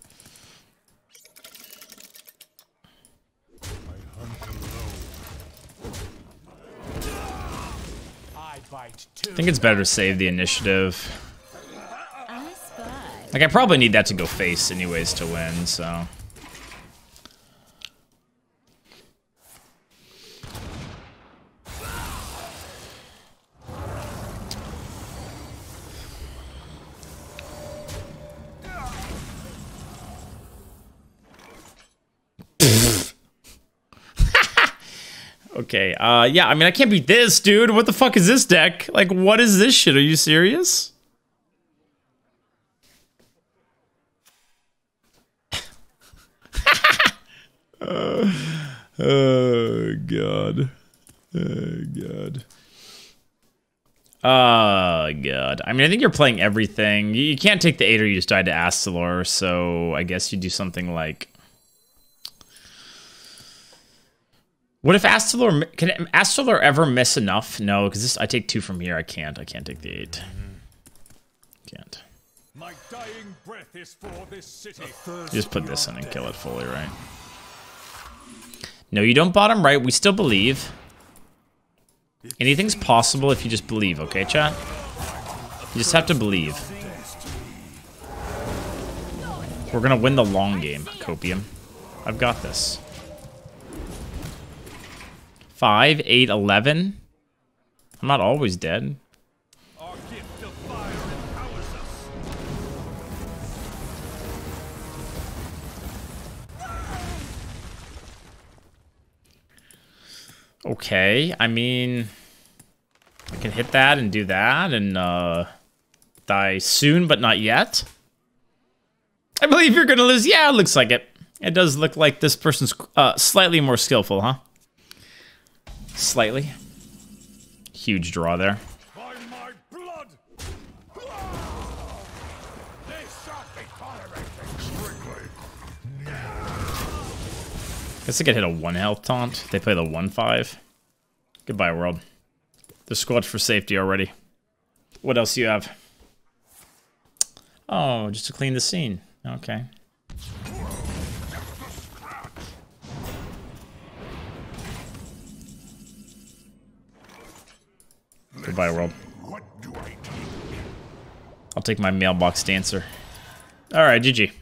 I bite too. I think it's better to save the initiative. I spy. Like, I probably need that to go face anyways to win, so... Okay, yeah, I mean, I can't beat this, dude. What the fuck is this deck? Like, what is this shit? Are you serious? Oh, God. Oh, God. Oh, God. I mean, I think you're playing everything. You can't take the 8 or you just died to Astalor, so I guess you do something like... What if Astalor... Can Astalor ever miss enough? No, because I take 2 from here. I can't take the 8. Can't. My dying breath is for this city. Just put this in and kill it fully, right? No, you don't bottom right. We still believe. Anything's possible if you just believe, okay, chat? You just have to believe. We're gonna win the long game, Copium. I've got this. 5, 8, 11. I'm not always dead. Our gift of fire empowers us. Okay, I mean... I can hit that and do that and, die soon, but not yet. I believe you're gonna lose. Yeah, it looks like it. It does look like this person's, slightly more skillful, huh? Slightly. Huge draw there. By my blood. This shall be tolerated strictly. Guess I could hit a 1 health taunt. They play the 1/5. Goodbye, world. They're squad for safety already. What else do you have? Oh, just to clean the scene. Okay. Goodbye, world. What do I do? I'll take my mailbox dancer. Alright, GG.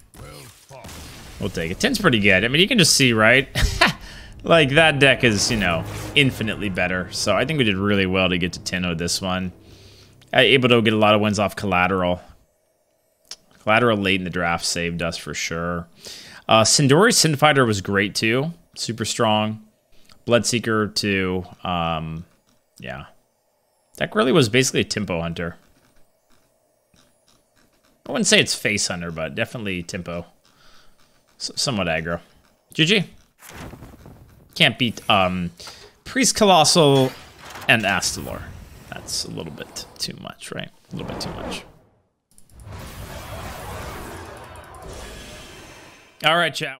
We'll take it. 10's pretty good. I mean, you can just see, right? Like, that deck is, you know, infinitely better. So I think we did really well to get to 10 with this one. Able to get a lot of wins off Collateral. Collateral late in the draft saved us for sure. Sin'dorei Scentfinder was great, too. Super strong. Bloodseeker, too. Yeah. Deck really was basically a tempo hunter. I wouldn't say it's face hunter, but definitely tempo. Somewhat aggro. GG. Can't beat Priest Colossal and Astalor. That's a little bit too much, right? A little bit too much. All right, chat.